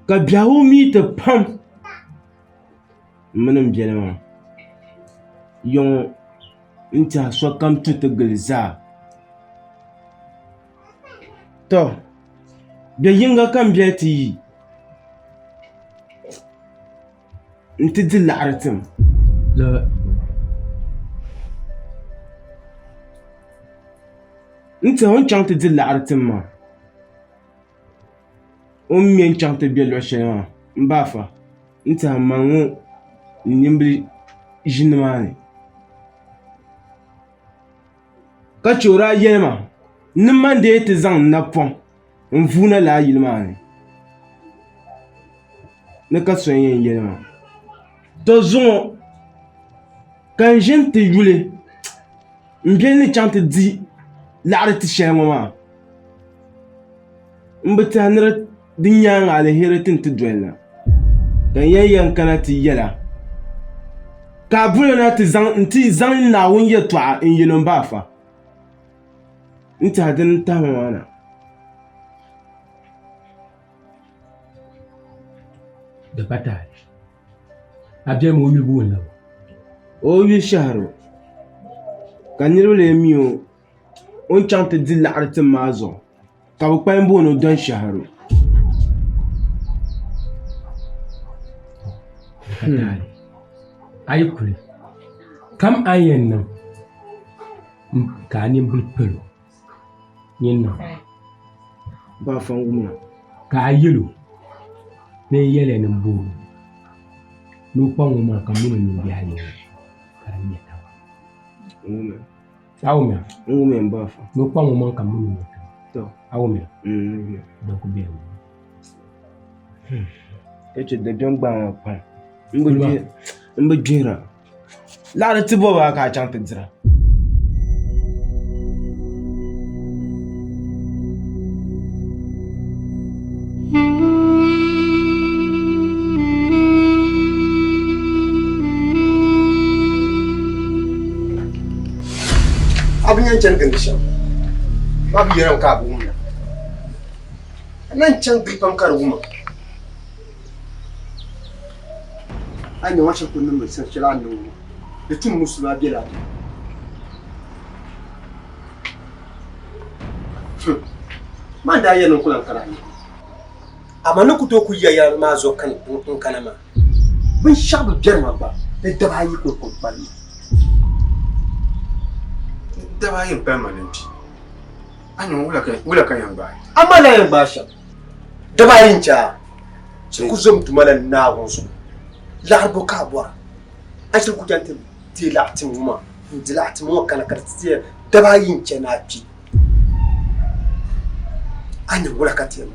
O: Ka biyawo mi ta pam. Mun mbiya ma. Yon nta so kam tutu gilza. To. Biya yinga kan biya ti yi. Nti di laɣaritim. Nti hon chaŋ ti di laɣaritim ma. O mien chaŋ ti be luɣu shɛli maa. Mbaafa. Nti a ma ŋɔ nimbili ʒi nimaani. Ka chɛra a yɛli ma. Nimandi ti zaŋ napɔŋ n-vuuna laa yili maa ni. Ni ka so yɛn yɛli ma. To zuŋo kan ʒini ti yuli n-bɛli ni chaŋ ti di laɣiri ti shɛli ŋɔ maa. N-bi tahi nira di nyaaŋa aliheri ti n ti doli na. Kan yɛn kana ti yɛla. Ka a buli na ti zaŋ Naawuni yɛltɔɣa n-yɛli m-baafa. N-tahi dini tahima maa na.
B: Da bata. Abia mo yul bu na.
O: O yu shaharo. Ka niriba le mi o. On chaŋ ti di laɣiri tim maa zuɣu. Ka bɛ kpalim booni o don shaharo.
B: Ayi kuli. Kam ayen nan. Ka ni bul pelo. Yin nan.
O: Ba fan gumna.
B: Ka yelo. Ne yele nan bu. No pango ma kamuna ni biaye. Karanya tawa.
O: Ngume.
B: Awumya.
O: Ngume mbafa.
B: No pango ma kamuna ni.
O: To.
B: Awumya.
O: Donc bien. Eche de bien gba pa. Mbe jira. La de tibo ba ka chante dira.
C: Abin can gandishan babu yaran ka abu mun nan can bifan kar guma an yi washe kunnin mai san shira nan da tun musulma bela man da yanin kulan karani amma na ku to ku yaya ma zo kan in kana ma bin shabu jarma ba da dabayi ko ko bali
F: daba yin permanent anyo wula kan yan bai
C: amma la yan basha daba yin cha ku zum tumalan na gonsu larbo ka bwa ashir ku jante ti la'tin ma di la'tin mo kana karti daba yin cha na pi anyo wula ka tiyan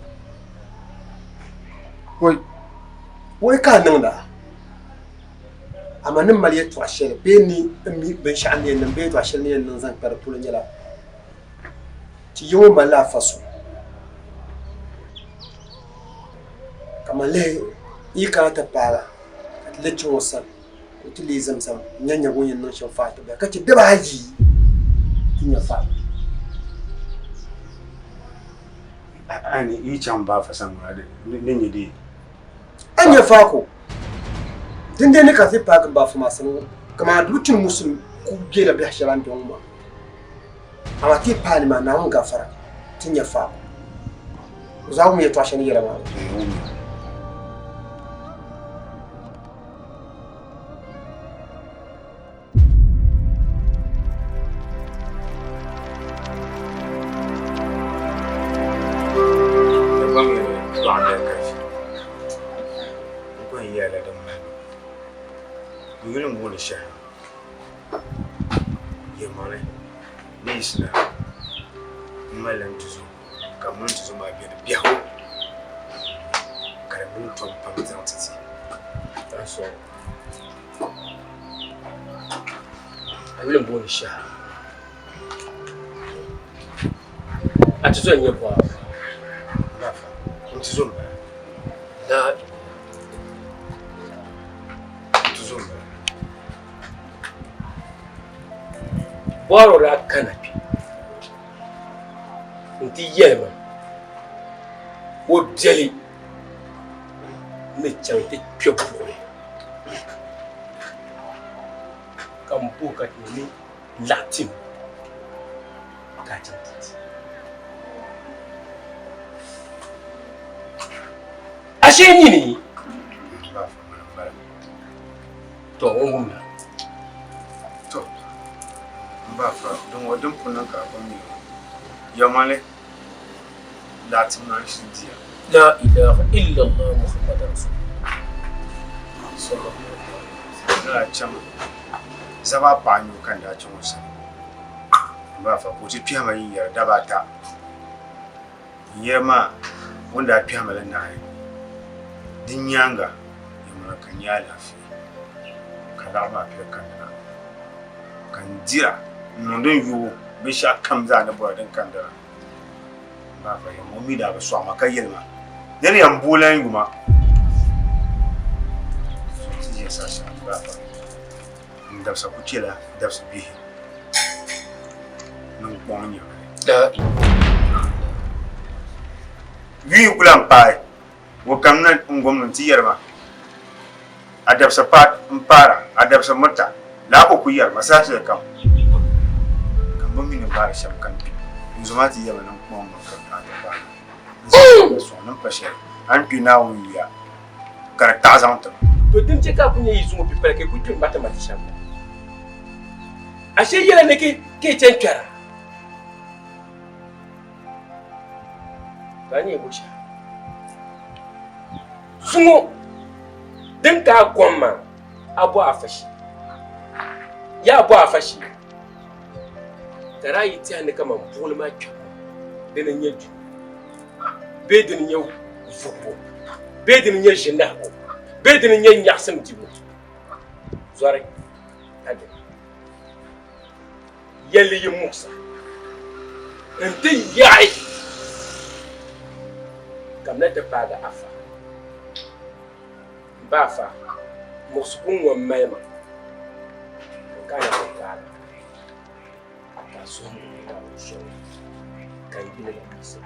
C: wai ka nan da amma nan mal yetu ashel be ni mi ben sha'ani nan be to ashel ne nan zan kar pulun yala ti yo mala faso kamale yi ka ta para le chosan ko ti le zamzam nyanya go yin nan shan fata ba kace da ba yi tinya fa
F: ani i can ba fa san ma ne ne dai
C: anya fako dinde ne ka fi pak ba fa masan kama dutin musul ku gela bi hashalan don ma ama ti pani ma na mun gafara tinya fako za mu ya tashi ne yara ma
F: Yulin wani sha ya mare ne suna malam tuzo kamar tuzo ma biya da biya karamin tumfan zan titi ta so a yulin wani sha a tuzo yin ba ba fa tuzo ba da boro ra kanapi nti yelma wo bieli ne chante pyopore kampo ka ni latin ka chante ashe nyini to ngumna ba fa don wadin kunan ka ban ne ya male latin na shi dia la ilaha illa allah muhammadar rasulullah sallallahu alaihi wasallam chama zaba pa nyu kan da cin wasa ba fa ko ti fiya mai yarda ba ta yema wanda fiya malan na ai din yanga yamma kan ya lafi kada ma fiya kan na kan jira nondon yu be sha kamza na bodin kandara ba fa ya mummi da ba so maka yelma dare yan bulan yuma ji ya sa ba fa nda sa ku cela da su bi non bonya da wi kulan pai wo kamna ngomnati yarma adab sa pat mpara adab sa mata la ko ku yarma sa se kam mummy ne ba sham kan zuma ti yaba nan kuma mun kan ta ba so nan fashe an pina wuya kar ta zanta to din ce ka kunye yi zuma pipel ke ku tun bata mata sham ashe yela ne ke tentara bani e busha sumo din ka gomma abu afashi ya abu afashi tara yi ti ane kama mpole ma kyo dene nye du be dene nye vupo be dene nye jenako be dene nye nyasem dibo zore ade yeli yi musa ente yai kamna te paga afa bafa musukun wa mema kana kana son kan gina da bisa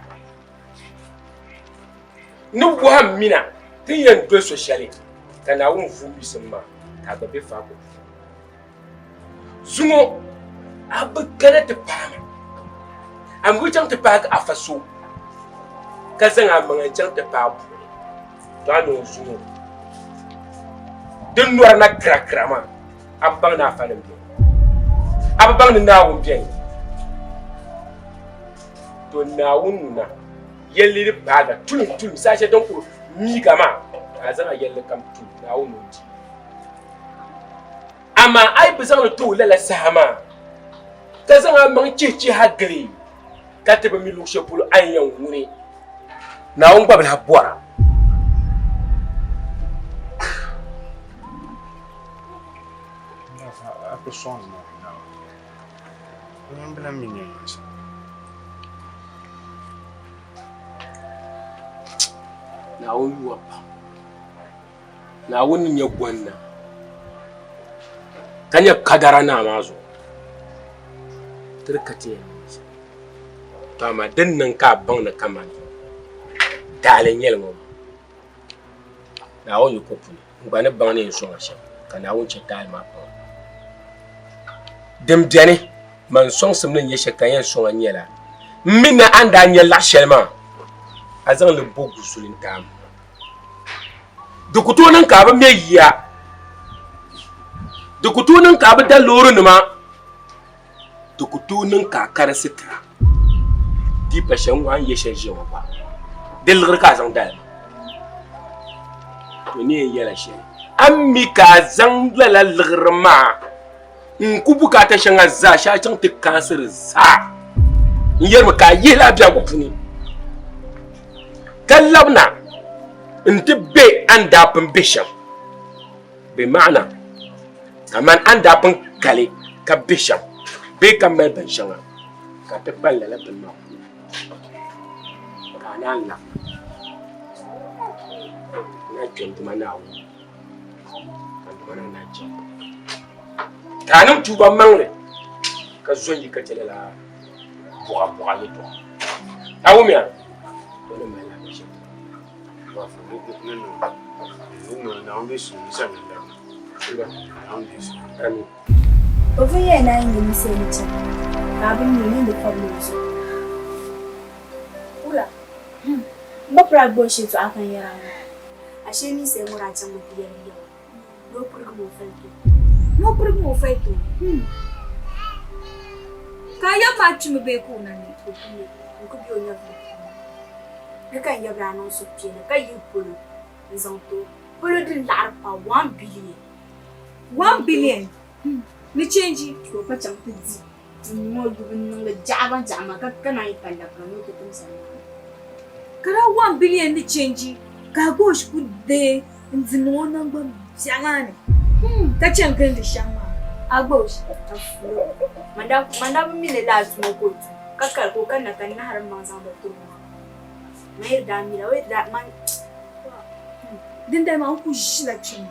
F: no wa mina tin yan do socially kana won fu bisin ma ka ga be fa ko zumo abukana ta fama am gutan ta pa ka afaso ka san amman can ta pa bu to anu zumo din nuwar na krakrama abban na falin bi abban na won biyan to nawun na yelli baga tun sashe don ku mi gama azana yelli kam tun nawun ti amma ai bizan to lala sama ta zanga man cici hagri ka tabe mi lu shepulu ayan wuni nawun babal habwara a pessoa não lembra minha na wani wapa na wani ya gwanna kanya kadara na mazo turkate to amma dinnan ka ban na kamani
P: taale nyɛli ŋɔ naawuni yi ko puni gba ni baŋ ni soŋa shɛm ka naawuni chɛ taale maa paŋa din biɛni man sɔŋsim ni nyɛ shɛli ka yɛn soŋa nyɛla min na an daa nyɛ laɣ' shɛli maa a zaŋ li bo gusulin taam di ku tooi niŋ ka a bi mɛ yiya di ku tooi niŋ ka a bi da loorinima di ku tooi niŋ ka a kari sitira diipa shɛli ŋɔ an yɛ shɛli ʒiya ŋɔ gba di liɣiri ka a zaŋ dali to ni yɛn yɛla shɛli an mi ka a zaŋ lala liɣiri maa n ku bukata shɛŋa zaa shɛli a chaŋ ti kansiri zaa n yɛrimi ka a yihi la biɛhigu puni ka labina n ti be an daa pun be shɛm bi maana kaman an daa pun kali ka be shɛm bee ka mali bin shɛŋa ka ti kpali lala bin maa ka a naan la na kpɛm tuma naawuni ka tuma na na chɛ ka a niŋ tuuba maŋli ka zo yi ka chɛ la buɣa ni to a wumiya wani mai la bi shɛm
D: Over here, I am the same. I've been meaning the problems. Ula, but brag bullshit to Akan Yaran. I shall me say what I tell with the young. No problem fight. No problem fight.
J: Kaya match me be cool and it could be on your you can your brand also pin a you pull is on to pull it in larpa 1 billion. 1 billion. Ni change to a patch of more given the Java Jama, can I find a canoe to things? Kara 1 billion ni change. Kagosh good day in the no number Siangani. Kachan can the shama. Agosh. Mandam mille last smoke. Kakal coconut and Naramans on the two. Made damn away that man. Then them uncle selection.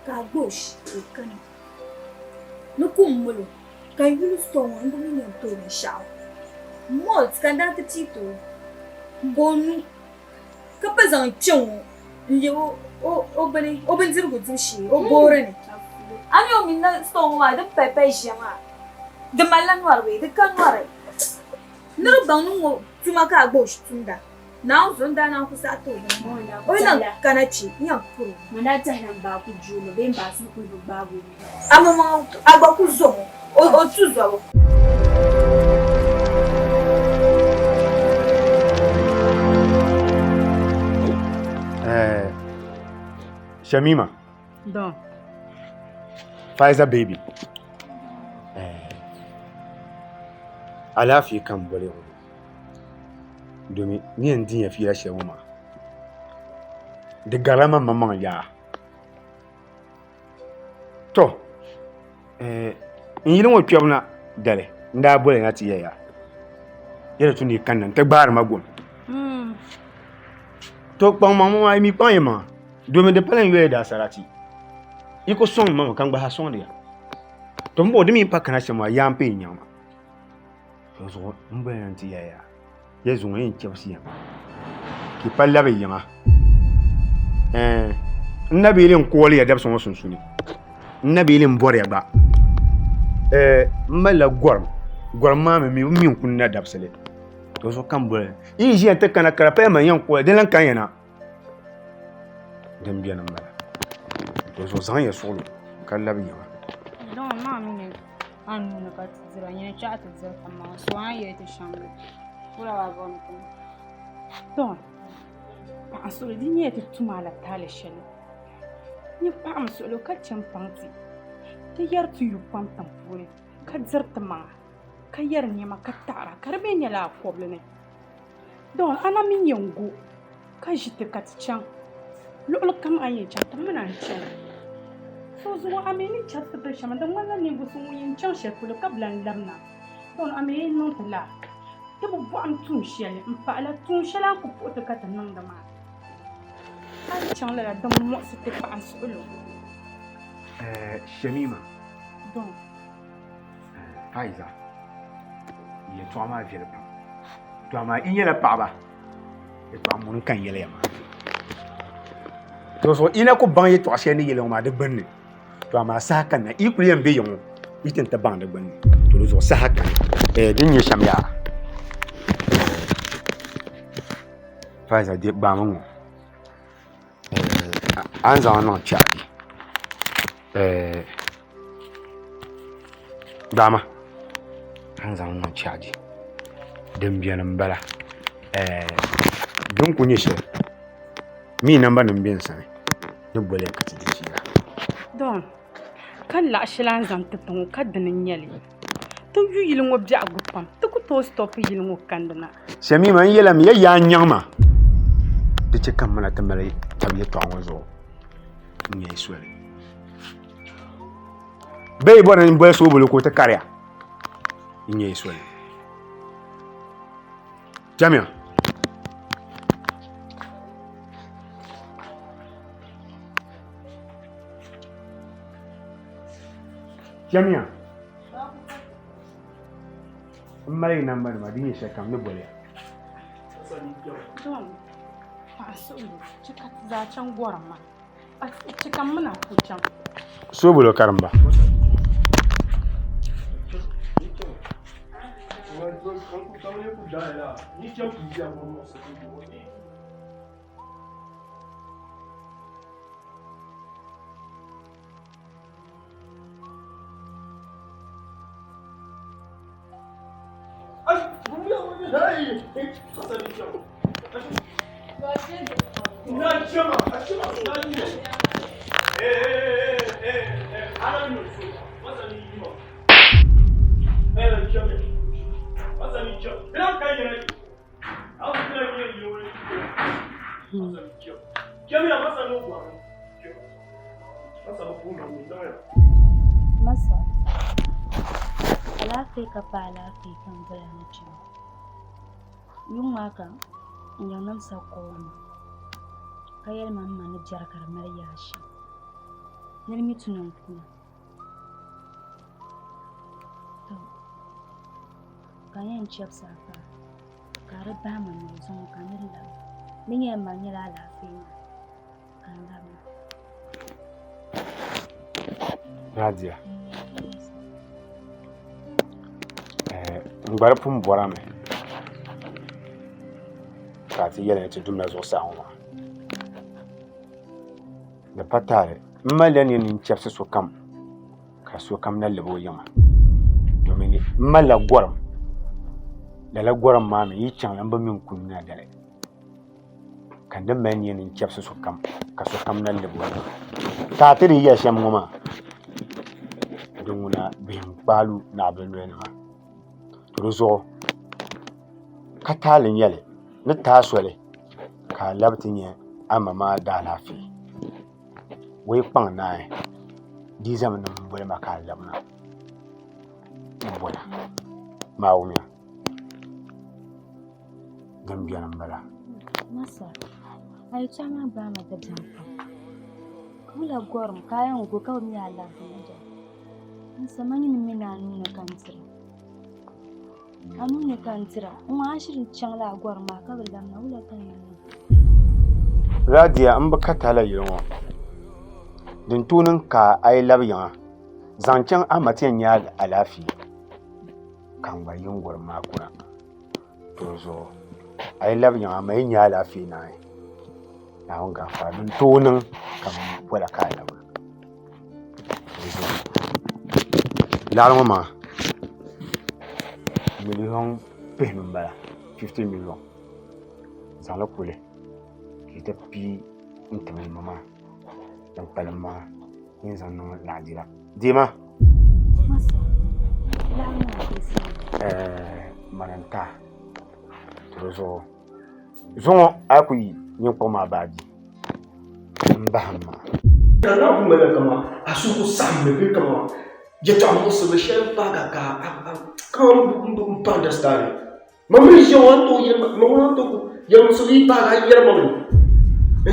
J: Kagosh, can no cumulo. Can you stone 1 million to me shout? Mods can that the Tito. Gonu. Capazon chong. You open zero good she or boring. I know me not stone why the pepper shama. The Malan way, the canware. No bound to Maca bush tunda. Now Zunda now who's at home. Oh, Kanachi, young fool. When I tell him about June, the embassy with Babu. I'm a mount, Abakuzo, or Tuzo.
F: Shamima.
Q: Don.
F: Pfizer baby. Alafi kan bole wo. Domin ni yanzu ya fi rashin wuma. Da garaman mamman ya. To, in yi wa kyau na dare, nda bole na ti yaya. Yana tun ne kan nan ta bayar magon. To, kwan mamman mi kwan yamma. Domin da falon yoye da sarati. Iko son mamman kan ba ha son da ya. To, mbo dumi pa kana shama ya mpe nyama. Yanzu in bayan ti yaya. Ya zuwa yin kyau siya. Ki falla bai yama. Nabilin koli ya dabson wasun suni. Nabilin bore ya ba. Mala gorm. Gorma mi kun na dabsale. To so kan bore. Yin ji ta kana karfa man yan ko dan kan yana. Dan biyan mala. To so zan ya solo. Kan labi yama.
Q: Don ma mi ne an nuna ka zira yin cha ta zira amma so an yi ta shango. Ula wa bon ko. Don. Pa so di ni ta tuma la tale shele. Ni pa am so lo ka champanti. Ta yar tu yu pam tam puni. Ka zirta ma. Ka yar ni ma ka tara karbe ni la problème. Don ana min yango. Ka jite ka tchan. Lo kam ayi chan ta mana chan. So zuwa ameni chat ta shama da wala ni bu sun yin chan she ko ka blan lamna. Don ameni non ta la. Ta bu am tun shele mpa ala tun shela ku po ta ka ta nan da ma. An chan la da mo se te pa asulo.
F: Shamima.
Q: Don.
F: Faiza. Ye to ma vile pa. To ma inyela pa ba. yɛtɔɣa mun kan yɛliya maa to so ina ko baŋ yɛtɔɣa shɛli ni yɛliya maa di gbunni to amaa saha kan na i kuli yɛn be yɛŋɔ i tin ti baŋ di gbunni to di zuɣu saha kan din nyɛ shɛm yaa Faiza de gbaami ŋɔ an zaŋ niŋ chɛɣu gbaama an zaŋ niŋ chɛɣu din biɛni n bala din ku nyɛ shɛli mii namba nim bɛ n sani ni bɔli ka ti di ʒiira
Q: Don ka laɣa shɛli an zaŋ ti tiŋɔ ka dini nyɛli ti yu yili ŋɔ biɛhigu pam ti ku tooi stop yili ŋɔ kandina
F: Shamima n yɛla mi ya yaa nyɛŋ ma di chɛ kam mana ti mali tabi yɛltɔɣa ŋɔ zuɣu n nyɛ soli bee bɔra n bɔli soobuli ko ti kariya n nyɛ soli Jamia Jamia n mali namba nima di nyɛ shɛli kam ni bɔli
Q: Don paɣa suɣuli chɛ ka ti zaa chaŋ gɔrim ma chɛ ka mina ku chaŋ
F: soobuli karimba
D: Masa, alaafee ka pa alaafee kan bala na chini. Yung maka, yung namsa kooma. Kaya mama na jara kar mariyashi. Nilmi tunong kuna. To, kaya yung chiyap sa ka. Kara bama na yung kanila. Ninga manyala alaafee na. Kanila.
F: Nadia n gbari pun bɔra mi ka ti yɛli ni ti dumla zuɣusaa ŋɔ maa di pa taali n malila ni nin chɛbisi sokam ka sokam na labi o yiŋa domin n malila gɔrim lala gɔrim maa mi yi chaŋla n bi min kun na dali ka din mali ni nin chɛbisi sokam ka sokam na labi o yiŋa ka ti di yɛli shɛm ŋɔ maa din ŋuna bihin kpaalu naɣabi noli nima to di zuɣu ka taali nyɛli ni taa soli ka a labi ti nyɛ ama maa daa laafee wei kpaŋ naai diizam nim n boli ma ka a labi na n bola maa wumiya din biɛni n bala
D: Masa, a yi chaŋ maa baa ma ti biɛni pam. Kula gɔrim ka yan go ka o mi alaafee na jɛ. Sama ni mi na anu na kantira. Anu na kantira. Uma ashirin chaŋ la gɔrim maa ka bi lamna wula kan yana.
F: Radia n bi ka taala yili ŋɔ din tuuni ka a yi labi yiŋa zaŋ chaŋ a ma ti yɛn nyɛ alaafee ka n gba yin gɔrim maa kuna to zuɣu a yi labi yiŋa ma yi nyɛ alaafee naai naawuni gafa din tuuni ka m bola ka a labi laɣari ŋɔ maa miliyon pihini n bala 50 million zaŋli kuli ka ti pii n tim lima maa din kpalim maa yin zaŋ niŋ laɣadira deema mananta to di zuɣu zuŋɔ a ku yi ninkpɔŋ maa baaji n baham maa
C: na ku mala kama a su ku saɣam mi kama yɛtɔɣa muɣisibu shɛli paaga ka n pa understand ma mi ʒiya wan to yɛlma ma wan to yɛlmuɣisibu yi paaga a yɛrima mi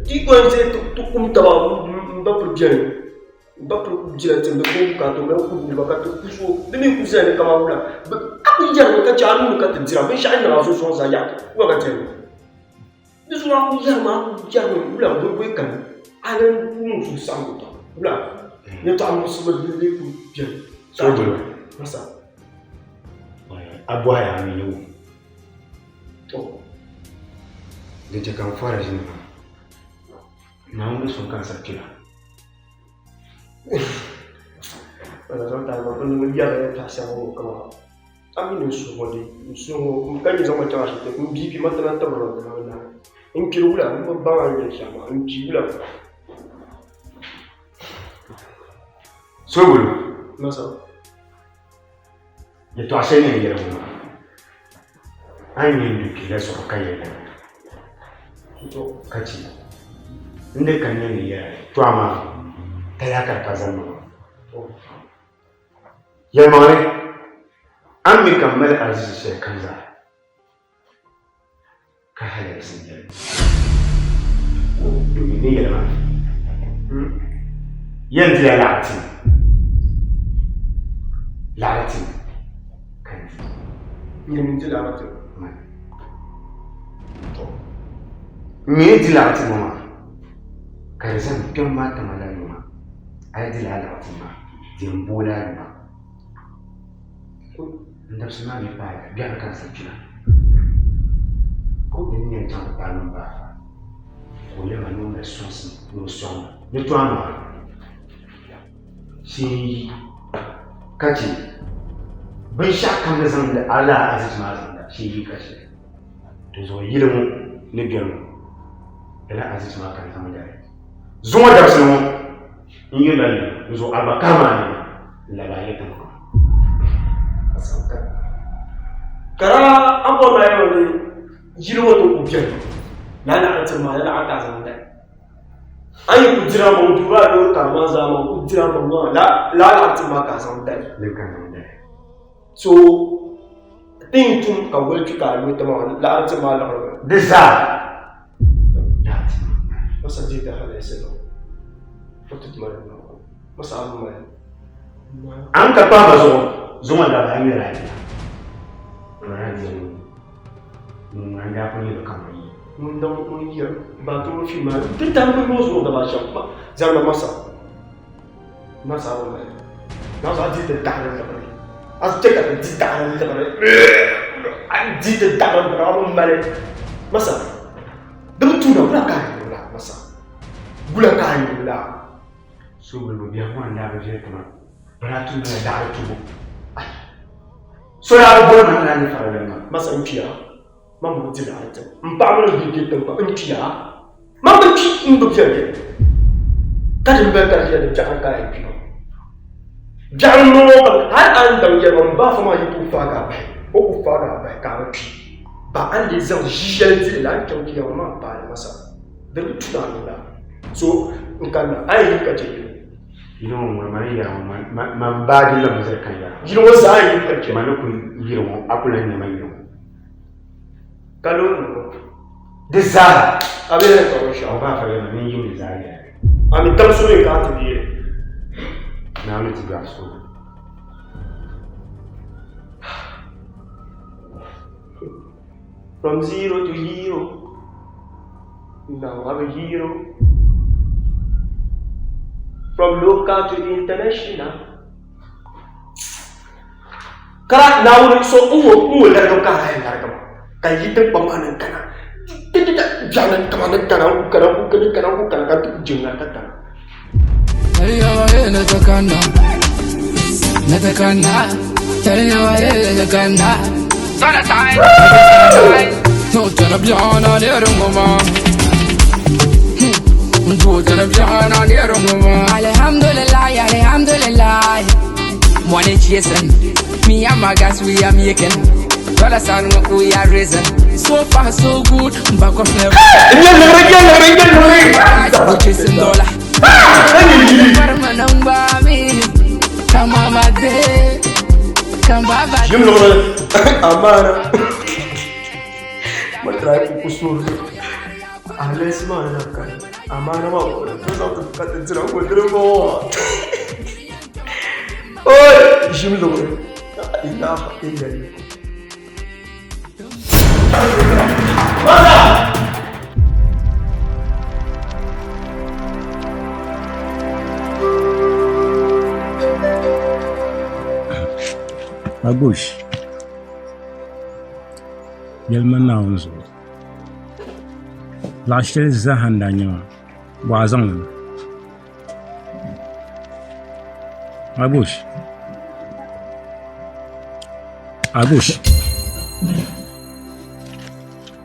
C: ti kɔn se tu kum taba n ba piri biɛni n ba piri jila tim di ko ka to mɛ ku buliba ka ti ku so di mi ku zɛni kama wula a ku yɛrimi ka chɛ a nuu ka ti dira binshaɣu nyɛla so sɔŋ za yaɣati wa ka tɛni
P: This one who's a man who jammed the weekend. I don't know who sound. You told me some of the little Jim. So, what's up?
F: A boy, I mean, you. Oh, did you come for us? Now, this one can't kill.
P: But I don't have a young person who come out. I mean, somebody, so can you so much as you give him a matter in Kula, in Kula.
F: So,
P: no, sir.
F: You are saying here, I mean, you kill us or Kayana. Kachi. In the Kanyana, drama, Kayaka Kazama. Yamari, I'm become mad as you say, Kanza. Kahalex in there. Do you need a man? Yentia Latin. Latin.
P: You mean to Latin?
F: Me to Latin, Mama. Karizan, come back to Madame. I did Latin, Dimbola. And that's not a pie, Gaka Sacha. Go in the town of Panamba. We never know the source, no song, the drama. She Kachi. When Shah comes on the Allah as his mother, she Kachi. To so Yirum, Nigam, Ella as his mother and Hamada. Zoma does no, in your land, so Abakama, Labayeta.
P: Kara ambo na yo ni jiro to ubye na na atima na aka zan dai ayi kujira mo dura do ka ma za mo kujira mo la atima ka zan dai
F: le kan dai
P: so tin tum ka wol ki ka lo to la atima la
F: desa
P: masa ji da hale se no fotu ma no masa amu ma
F: an ka pa ba zuma da ba yi rayuwa non poi lo cambi.
P: Non da un io, ma tu lo filmare. Che tanto lo da la scioppa. Già una massa. Massa non è. No, sa dite dare da per. Aspetta che ti dare da per. Dite dare da non male. Massa. Dove tu non la cai là, massa. Gula cai là.
F: Subito dobbiamo andare a vedere ma però tu non è dare tu. So ya bo na na ni fara na
P: masa nkiya mamu dira ta mpamro bi ke tan ko nkiya mamu ki ndo biya ka de ba ka ya de jaka ka yi no jan no har an da ya man ba fa ma yi ku fa ga ba o ku fa ga ba ka ba ki ba an de zan jijel ti la to ki ya ma ba masa da tu da la so nkan ai ka ce
F: ino Maria man badi la musa kanya
P: jino wasa yi kace
F: manaku yiro akula ne mai yiro
P: kalon
F: desa
P: abele ko sha
F: ba fa ne ni yiro zaga
P: ami tamso ne ka ta biye
F: na ne ti gaso
P: from 0 to hero now I'm a hero. From local to international. Kara now so la local hai larga. Kai itu pamanan kana. Tidak jangan kemana kana kan tu jangan kata.
R: Tariya natakana. Tariya natakana. Sana tai. No jana bihana de rungoma. Alhamdulillah, money chasing. Me and my guys we are making. Dollar sign we are raising. So far so good, back of never. We chasing dollar. Come on, my day. Come back.
P: Jim Lord, Amana. But try to push through. Unless man, Amana, cut the drum with the more. Oh, Jim Lord, enough in there.
H: Abush. Yelman Naunzo. Lashel Zahandanya was on. Abush.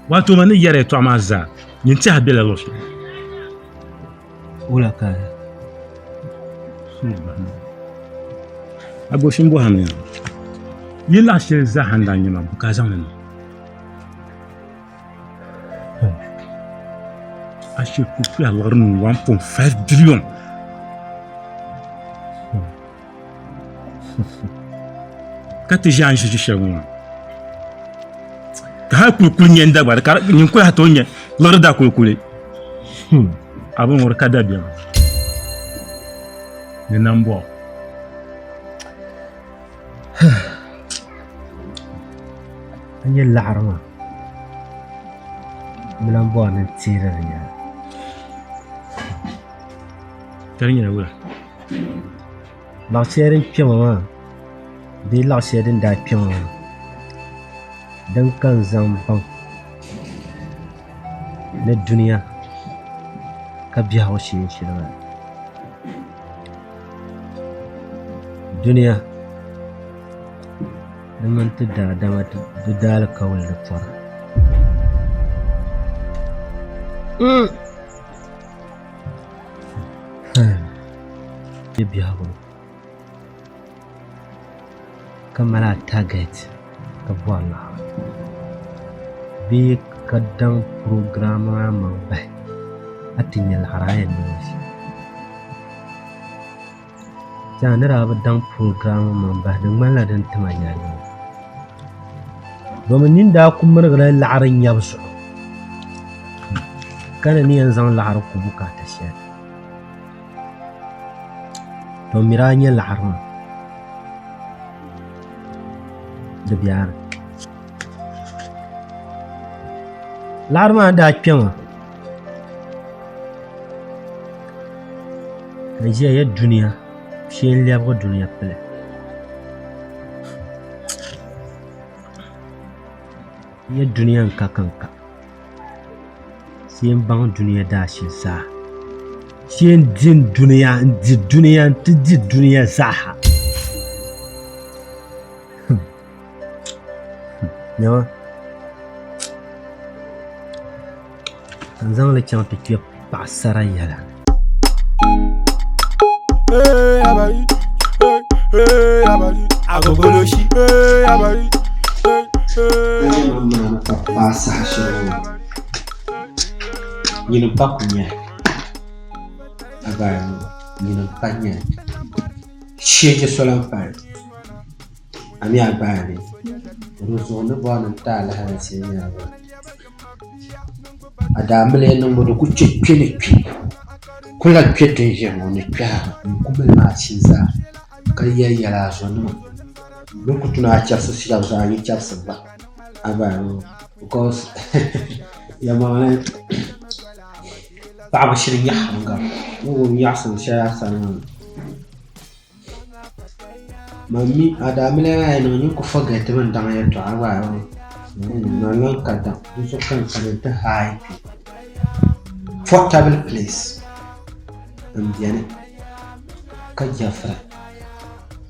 H: Watu mani yere to amaza. Nyinti habela losh. Ula kaya. Abush mbo hamya. Yela shel Zahandanya ma bukazan. I should couper à l'orne 1.5 billion. Quand tu as un jeu chez moi, quand tu as un d'abord, car tu as un l'ordre d'accueil. Avant mon cadre bien. Le number.
S: أني العرمة من أبوان تصير الرجال.
H: تريني أقول.
S: لا سيرين بيوما. دي لا سيرين دا بيوما. دنكان زامبان. للدنيا. كبيها وشي شلون. الدنيا. لما انت دا دالك ولا فرق. يبيهو كملا تاجت كبوالا بيك كدام بروغراما مبه أتني العراية نوسي جانا رابط دام بروغراما مبه دمالا دن تمانياني ومنين دا كمر غلا العرين يبسو كان نيانزان العرب كبوكا تشير وميرانيا العرم دبيار العرم عندها كما هي الدنيا شيء اللي يبغى الدنيا بله هي الدنيا كاكنكا سين بان الدنيا داشي سا سين دين دنيا تدي الدنيا ساحة نوا نزام لك أنت كيف بعسرة يلا
L: abali abali agogoloshi abali
S: mama pasa shiro nyino pakunya abayo nyino panya sheje solan pan ami abali ruzo ne bwana tala hanse nyaba adamle no modo ku chepele kula kwete yemo ne kwa kumbe ma chiza kariya yara zono loko tunaacha sisi za yi chapsa ba abayo because ya mawale baba shirin ya hanga wo ya san shaya sanan mami adamle ay no ni ko faga te man dan ya to abayo no lan kada so kan karanta high portable place ambiane kajafra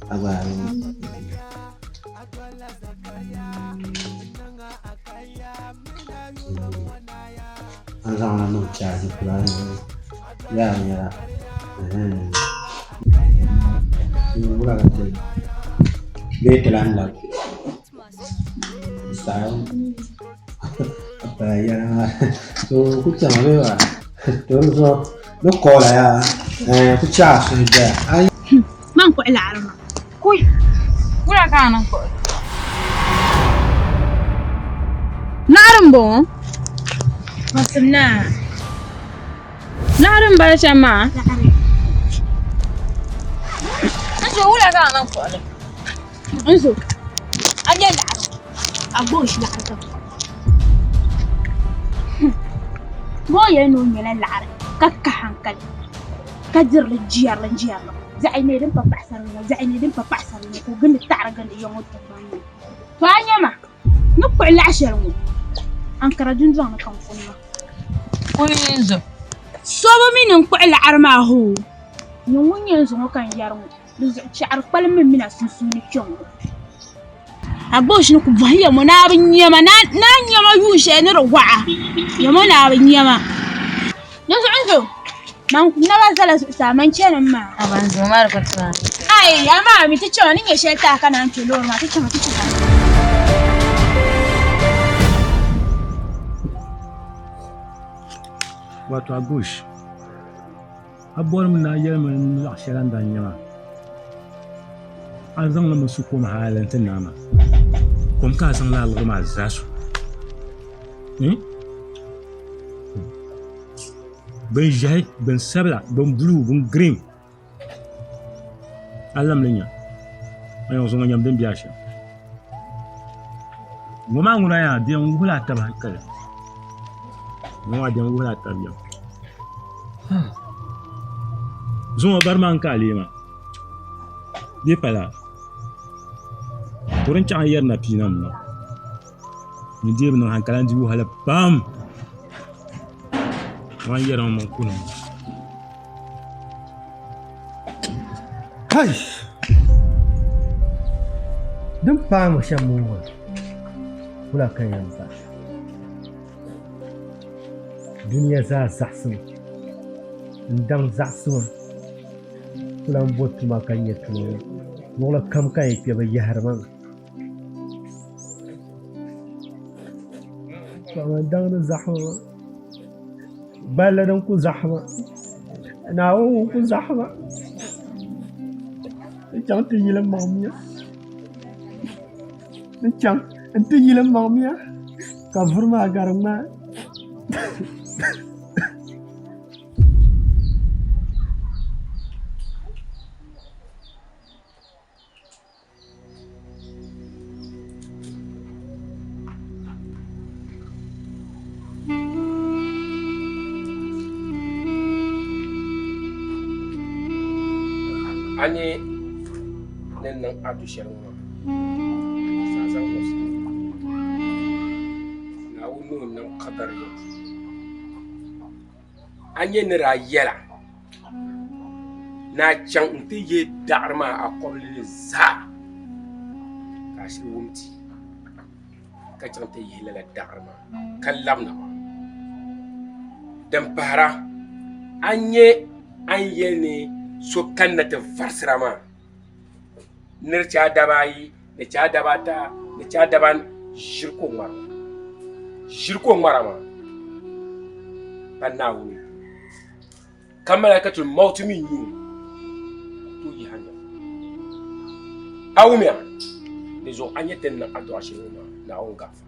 S: abayo anzana no charge plan ya mura kate betelan la sao apa ya so kuchama bewa to nó coi lại à cái cha rồi đấy ai
Q: mang quậy lạ rồi mà cùi là càng nó quậy narum bo masna narum ba chama anjo là càng nó quậy anjo anh lạ abosh lạ đâu bố vậy nuôi người lạ ككحن كل كدر الجيار
D: زعيني دم بابا سرنا زعيني دم بابا سرنا وقلنا تعرق اليوم وتباني فانيما نقع العشر مو أنكر جنجانا كم فينا وينزو صوب مين نقع العرما هو يوم ينزو كان يارمو بزع شعر قلم من السنسوني كم أبوش نكو بهيا مناب نيما نان يما يوش أنا روعة يا مناب نيما نزو ما نبى زلا سامان كنا ما أبان زمار كتير أي يا ما متشوني يشيل تاكا نانتلور ما تشوف
H: wato abush abuwar mu na yi mun lakshiran da nyama an zan mu su kuma halantin nama kuma ka san la algama zasu ben jai ben sabla ben blue ben green alam lenya ayo zo ngam den biasha ngoma nguna ya de ngula tabakala moi de ngula tabia zuma barman kalima di pala turin cha yer na pinam no ni di no hankalan di hala bam wan yer mo kuno
C: hai dan pa mo shamu kula kan yansa duniya za zahsum ndang zahsum kula mbot ma kan yetu wala kam kan yake ba yaharman fa ndang zahma baladan ku zahma nawo ku zahma chẳng tự nhiên làm mỏng nhá chẳng tự nhiên làm mỏng nhá cả vườn mà garam mà
P: Ani nan adu sharma sazan wasu na wunu nan qadar yo anye ni rayela na chan nti ye darma akobli za kashi wumti ka chan te ye la darma kallam na dan para anye ne so kanna ta farsrama nir cha dabayi ne cha dabata ne cha daban shirko marama panawu kamala katul mautu min yu to yi hanya awumiya ne zo anyeten na adwa shiruma na on gafa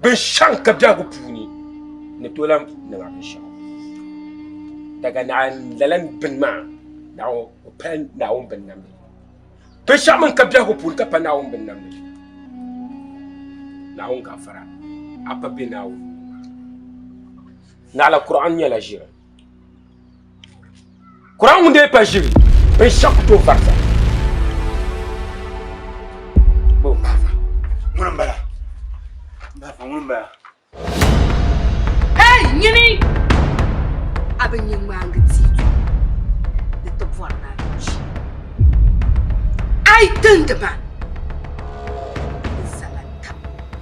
P: bin shan kabja ku puni ne tolam na ga shan daga na lalan bin ma na o pen na on bin nam be shaman kabja ko pul ka pa na on bin nam na on gafara apa binawo na la qur'an ya la jira qur'an munde pa jiri be shak to farsa bo baba munambala
R: hey nyini abin yin manga tito da tabuwar na ci ai tun da ba salata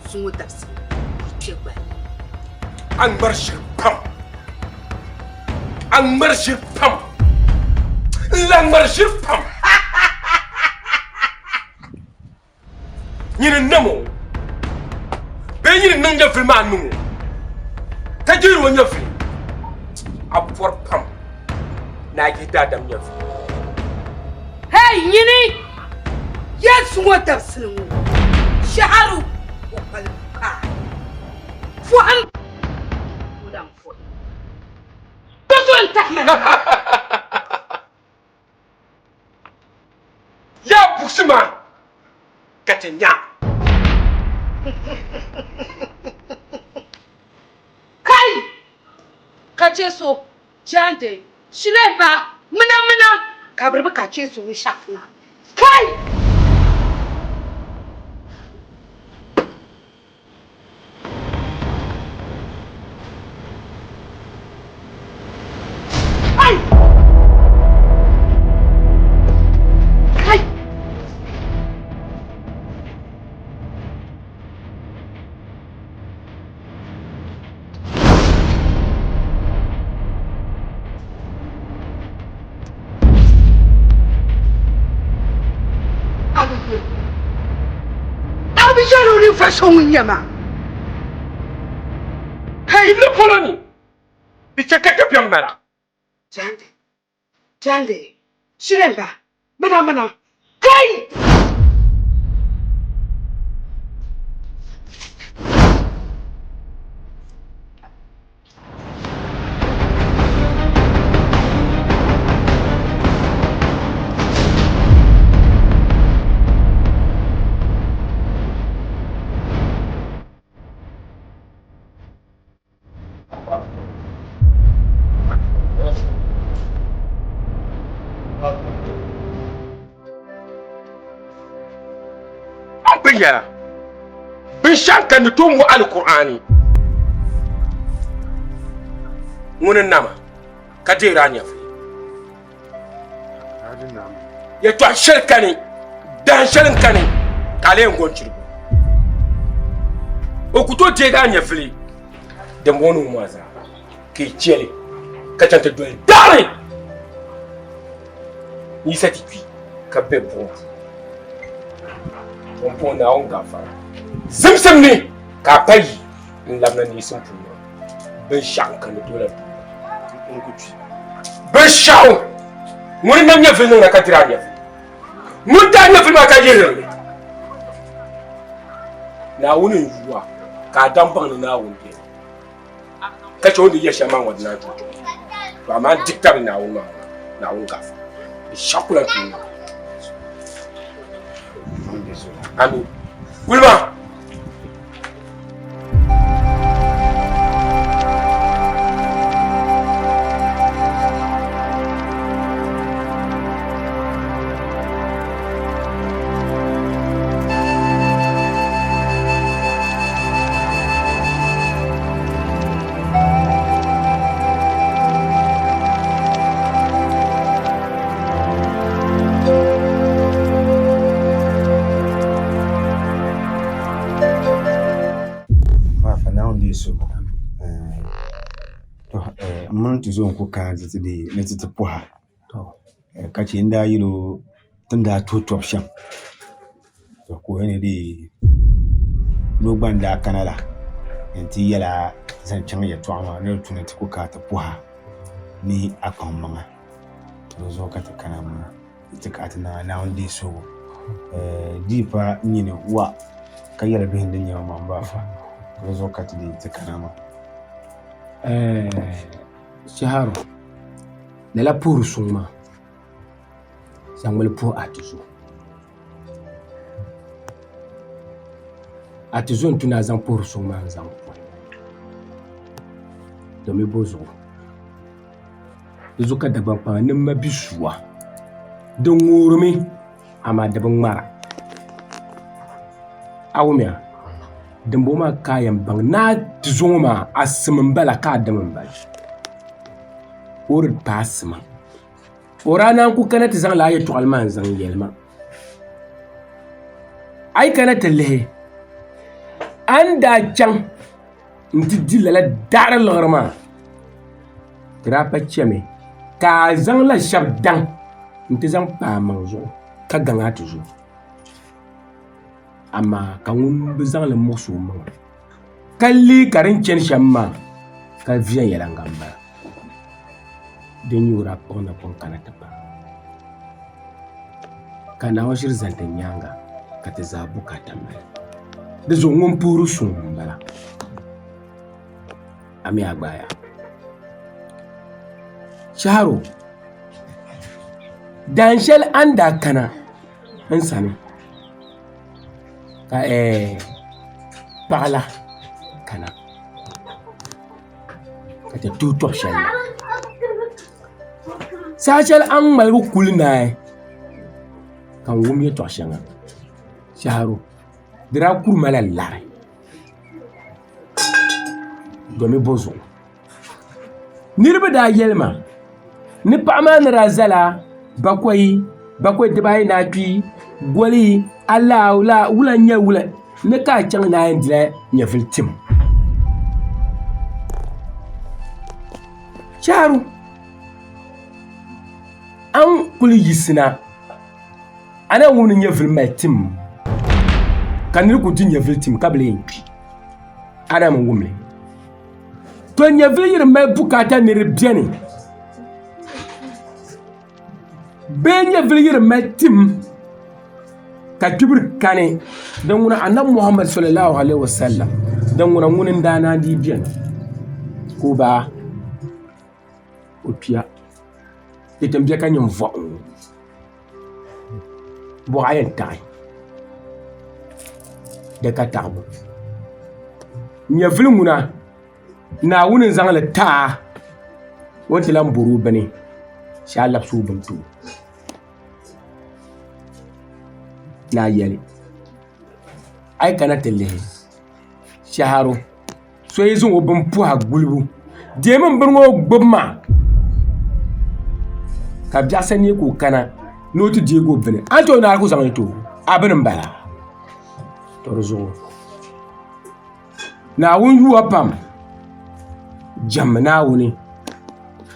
R: sun wuta su ce ba
P: an bar shi pam lan bar shi pam nyini namo be nyini nanga filma nu tajiru wonya film abuwar pam na gida da myafi
R: hey nyini yesu wata sinu shaharu wa qalqa fu an mudan fu بدون تحمل
P: ya busima katenya
R: kace so chante shileba muna
T: ce su shafu kai son nyama
P: hey le poloni bichaka kapyambara
T: jande shiremba mana kai
P: ya bin shanka ni to mu alqur'ani munin nama ka je rani afi ya to shirka ne dan shirka ne kale ngon chirbu o ku to je rani afi da monu maza ke chele ka tanta do dare ni sati ki ka bebo on na on gafara simsim ne ka fayi in lamna ni simsim ben shanka ne dole on kuci ben shaw mun nan ya filin na ka tira ne mun ta ne filin ka jere na wunin juwa ka damban na wunde ka ce wanda ya shaman wannan to ba ma diktar na wun gafara shakula tu Amin. Gulma.
B: Mun tuzo ko ka ziti ne ziti puha to kace inda yiro tunda to option to ko ne di no banda kanala enti yala zan chan ya to ama ne tuna ti ko ka ta puha ni akan mama to zo ka ta kana ma ita ka ta na wanda so di fa nyine wa kayala bin din yawa man ba fa to zo ka ta di ta kana ma
P: Shaharo, nela pour suma, sangwele pour atizo. Atizo ntuna zang pour suma zang. Domi bozo. Dozo ka dabang pa nema biswa. Dongurumi ama dabang mara. Awumia. Demboma kayam bang na tizoma asmembala ka dembala. Or pasma orana ku kana ta zan laye to alman zan yelma ai kana ta lehe anda can inti dilala dar lorma trapa cheme ka zan la shabdan inti zan pa manzo ka ganga tuzu amma kan wun bizan le musu man kalli karin chen shamma ka vian yelangamba den yura pona pon kanata ba kana washir zantan yanga ka ta zabu ka tamai da zongon puru sun bala ami agbaya sharo danshel anda kana an sami ka pala kana ka ta tuto shalla Sachel ang malgu kulnay kan wum ye to shanga shaharu dira kurma la lare domi bozo nirba da yelma ni paama ni razala bakwai dibai na tui goli Allah la wula nya wula ni ka chang na ndira nya filtim shaharu an kuli yisina ana wuni nya filmatim kanir ku tin nya filtim kabla yin ana mun wumle to nya filir mai bukata ni ribiani be nya filir mai tim ka kibir kane dan wuna annabi Muhammad sallallahu alaihi wasallam dan wuna wunin dana di biyan ko ba opia itam biya kan yin vo bo ayen tai da ka tabu nya filmuna na wunin zangala ta wata lamburu bane sha lapsu bantu na yale ai kana telle shaharu so yizun obin puha gulbu de min birngo gbumma ka biasa ne ko kana noti diego bene anto na ko zangala to abin bala to ruzo na wun yuwa pam jamna wuni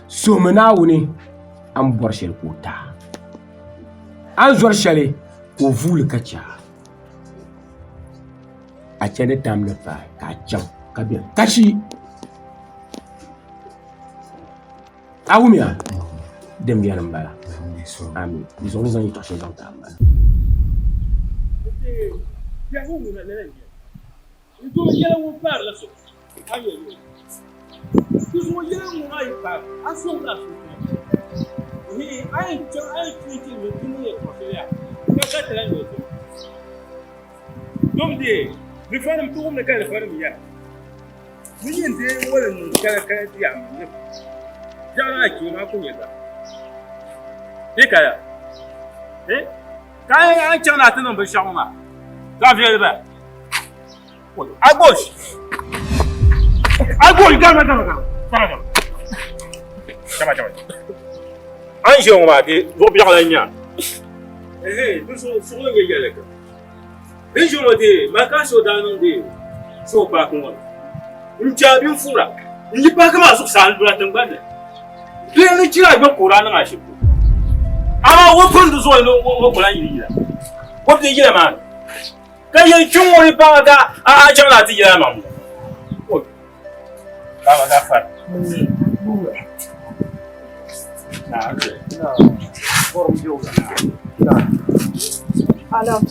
P: somna wuni an bor shel kota an zor shele ko vul kacha a chene tamle pa ka cham ka bien kashi awumia dem bien mbala amin ils ont raison ils touchent dans ta mbala
E: ya hungu na lele ndio yele wo parla so ayo Because what you know, I saw that. I treating with me a Australia. That's the language. Don't they? We found them to whom the California. We didn't say, well, in California. Jana, you know, Nika. Eh? I can't number Shama. Gabriel. I bush. I go, come. An shi ma de zo bi ala nya du so le yele ka bi jo mo de ma ka so da no de so ba ko ncha bi fura ni ba ka ma so san dura tan ba ne de ni kira bi qur'an na shi ko wo kun du so no wo qur'an yi da ko de yi ma ka yi chun wo ba ga a ja na ti yi ma mu ko ba ga fa Forum yoga. Ana.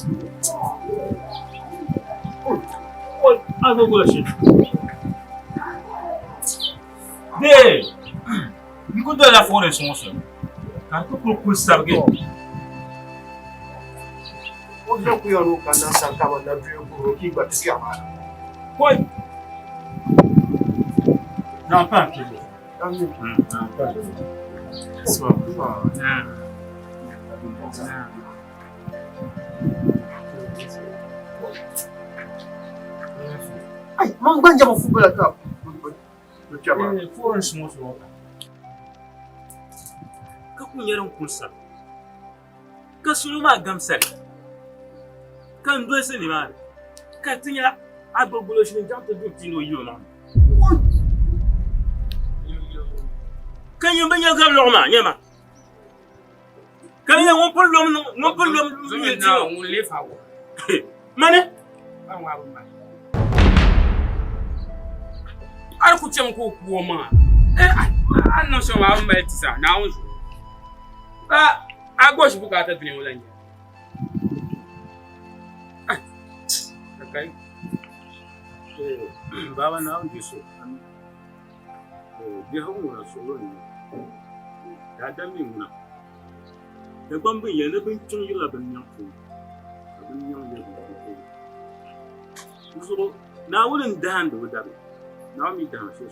E: Ano gulashi. De. Niko da la fore sonso. Kanto ko sarge. O da ku yaro kana saka na biyo ko ki ba tsi ama. Koi. Na pa ki. Na pa. Ai, manganja mafubela ka. Foreign small so. Ka kunyaran kunsa. Ka suluma gamsal. Kan do se ni ma. Ka tinya agogulo shi jamto do tino yo ma. Kan yamba nya gam lo ma nyama. Kan ya won problem ni na won le fa wo. Mane? Ba wa ba. Ar ku cem ko kuwa ma. Annan so ma ba ti sa na won. Ba agbo shi bukata tuni wala nya. Okay. Baba na won so. Bi hawo na so lo ni. Da da mi na. Da ban bin yana bin tun yi labin yan ko. Abin yan ne ko. So na wurin da da wadare. Na mi da so.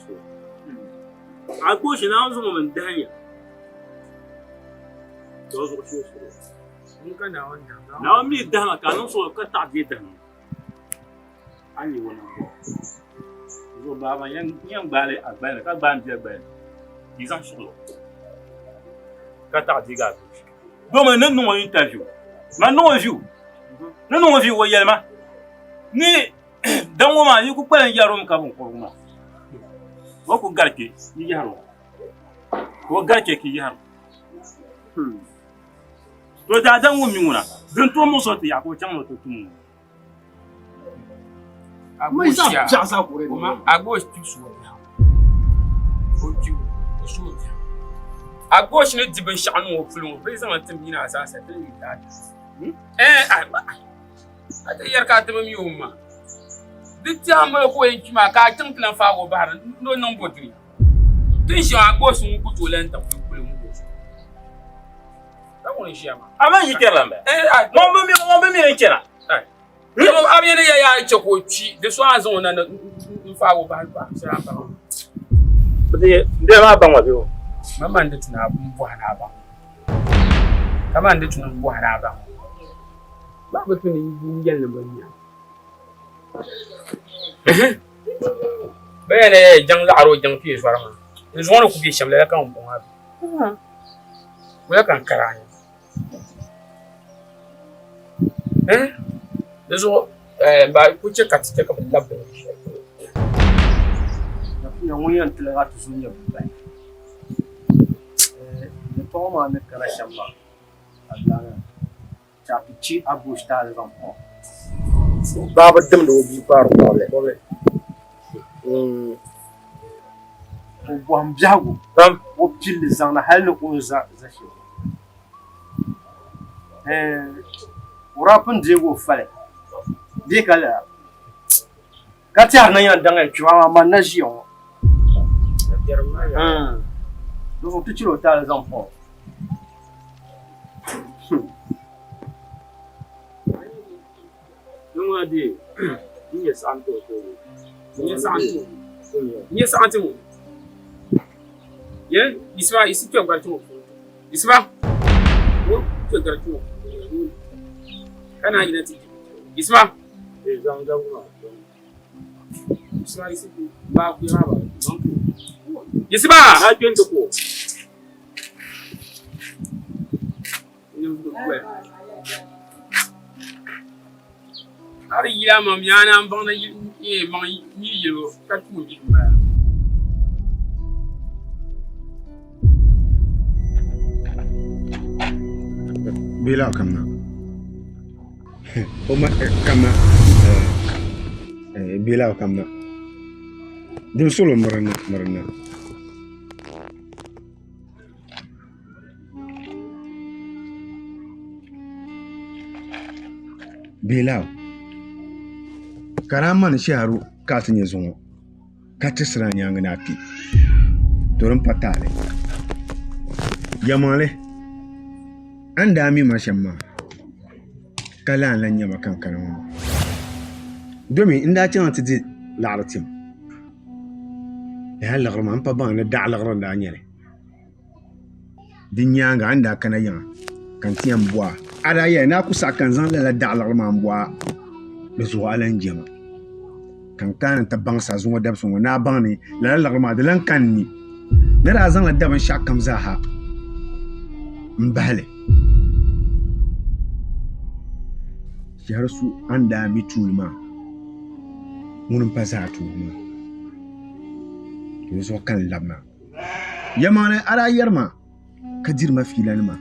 E: A ko shi na zo mun da hanya. To zo so.
G: Na mi dama ka non so ka ta de dan. Ani wona ko. Zo baba yang bale agbale ka ban de agbale. Dizan sur. Ka ta de ga. Do ma nan no interview. Ma no review. Non review wo yelma. Ni dan wo ma yi ku kwen yaro ka bon ko ma. Wo ku garke yi yaro. Ko garke ki yaro. To da dan wo mi nguna. Dan to mo so ti ya ko chang mo to tumu.
P: Agbo
G: Jaza kure
P: ma agbo tu so ya. Oju so ya. Agbo shi ne dibin sha'anu wo fulun bai zama tin ina sa sa tin da. Ata yar ka ta mi umma. Duk ta ma ko yanki ma ka tin plan fa go bar no non bodri. Tin shi agbo sun ku to lan ta fulun mu. Ta woni shi ama.
E: Ama yi kelambe. Mo mi renkena.
P: Yo amene ya choko chi de so azon na fa go bar ba sira ba.
E: De ma ban wa biyo.
P: Mama nda tuna mbu hana ba. Kama nda tuna mbu hana ba. Ba ba tuni yin na banya. Bayane jang la aro jang fi so rama. Ni zo na ku bi shamla kan mbu ha. Wala kan karanya. Dezo ba ku ce ka tike ka labbe.
C: Ya ngoyan tlaga to sunya ba. Toma ne kala shamba. Allah ya ci abu sta da ko. Baba dum do bi faru dole. Ko bom jago. Dam wo pil zan na hal ko za shi. Urapin jego fale. Di kala. Kati arna yan dangai chwa ma na jion. Donc tu le tas les enfants.
P: Numa di ni santo to. Ni santo. Ye, isma isi tu gartu. Isma. Wo tu gartu. Kana ina ti. Isma. Zanga ma. Isma isi ba ku ya ba. Isma, ha twento ko. Ari ya mam yana mbana yi ma yi yo ka tu ni ba.
B: Bila kamna. Oma kamna. Bila kamna. Dun solo marana. Bila. Karama ni sharu katin yazungo. Katisra nyanga napi. Torum patale. Yamale. Anda mi mashamma. Kala lan nyama kankana mo. Domi inda chan tidi laratim. Ya lagrama ampa bang na da lagran da nyere. Dinyanga anda kana yang. Kantiam bois. Ada ya na kusa kan zan la da lagran bois. Bezo alan jema. Kan kan ta bangsa zuwa dab sunwa na bangni la lagran da lan kanni. Na da zan la daban shakam zaha. Mbale. Yarsu anda mitulma. Munun pasatu ma. Yoso kan labna. Yamane ara yerma. Kadir ma filan ma.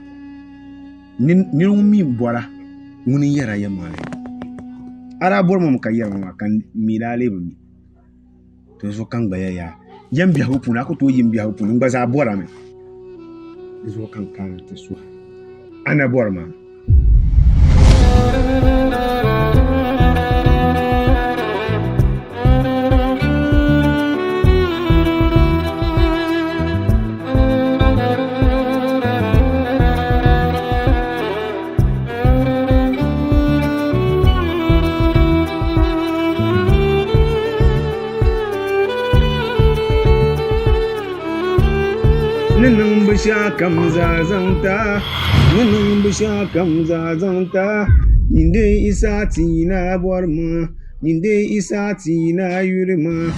B: Nin mi bora. Munin yara yamane. Ara borma mu kayar ma kan milale bu. To so kan baya ya. Yambi hupu na ko to yimbi hupu ngbaza bora me. Zo kan kan te so. Ana borma. bishakam zazanta nunun bishakam zazanta ninde isati na borma ninde isati na yurma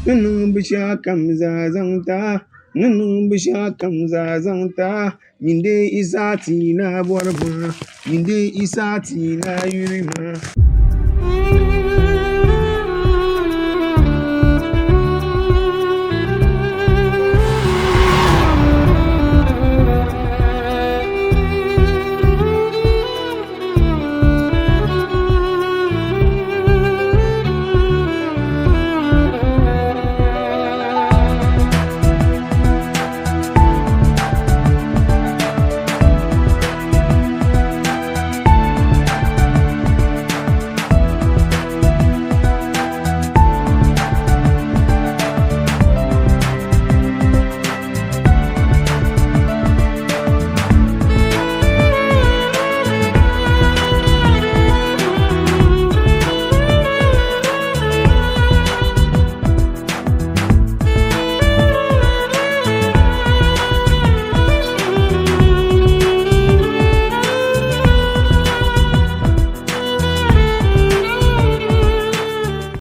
B: nunun bishakam zazanta nunun bishakam zazanta ninde isati na borma ninde isati na yurma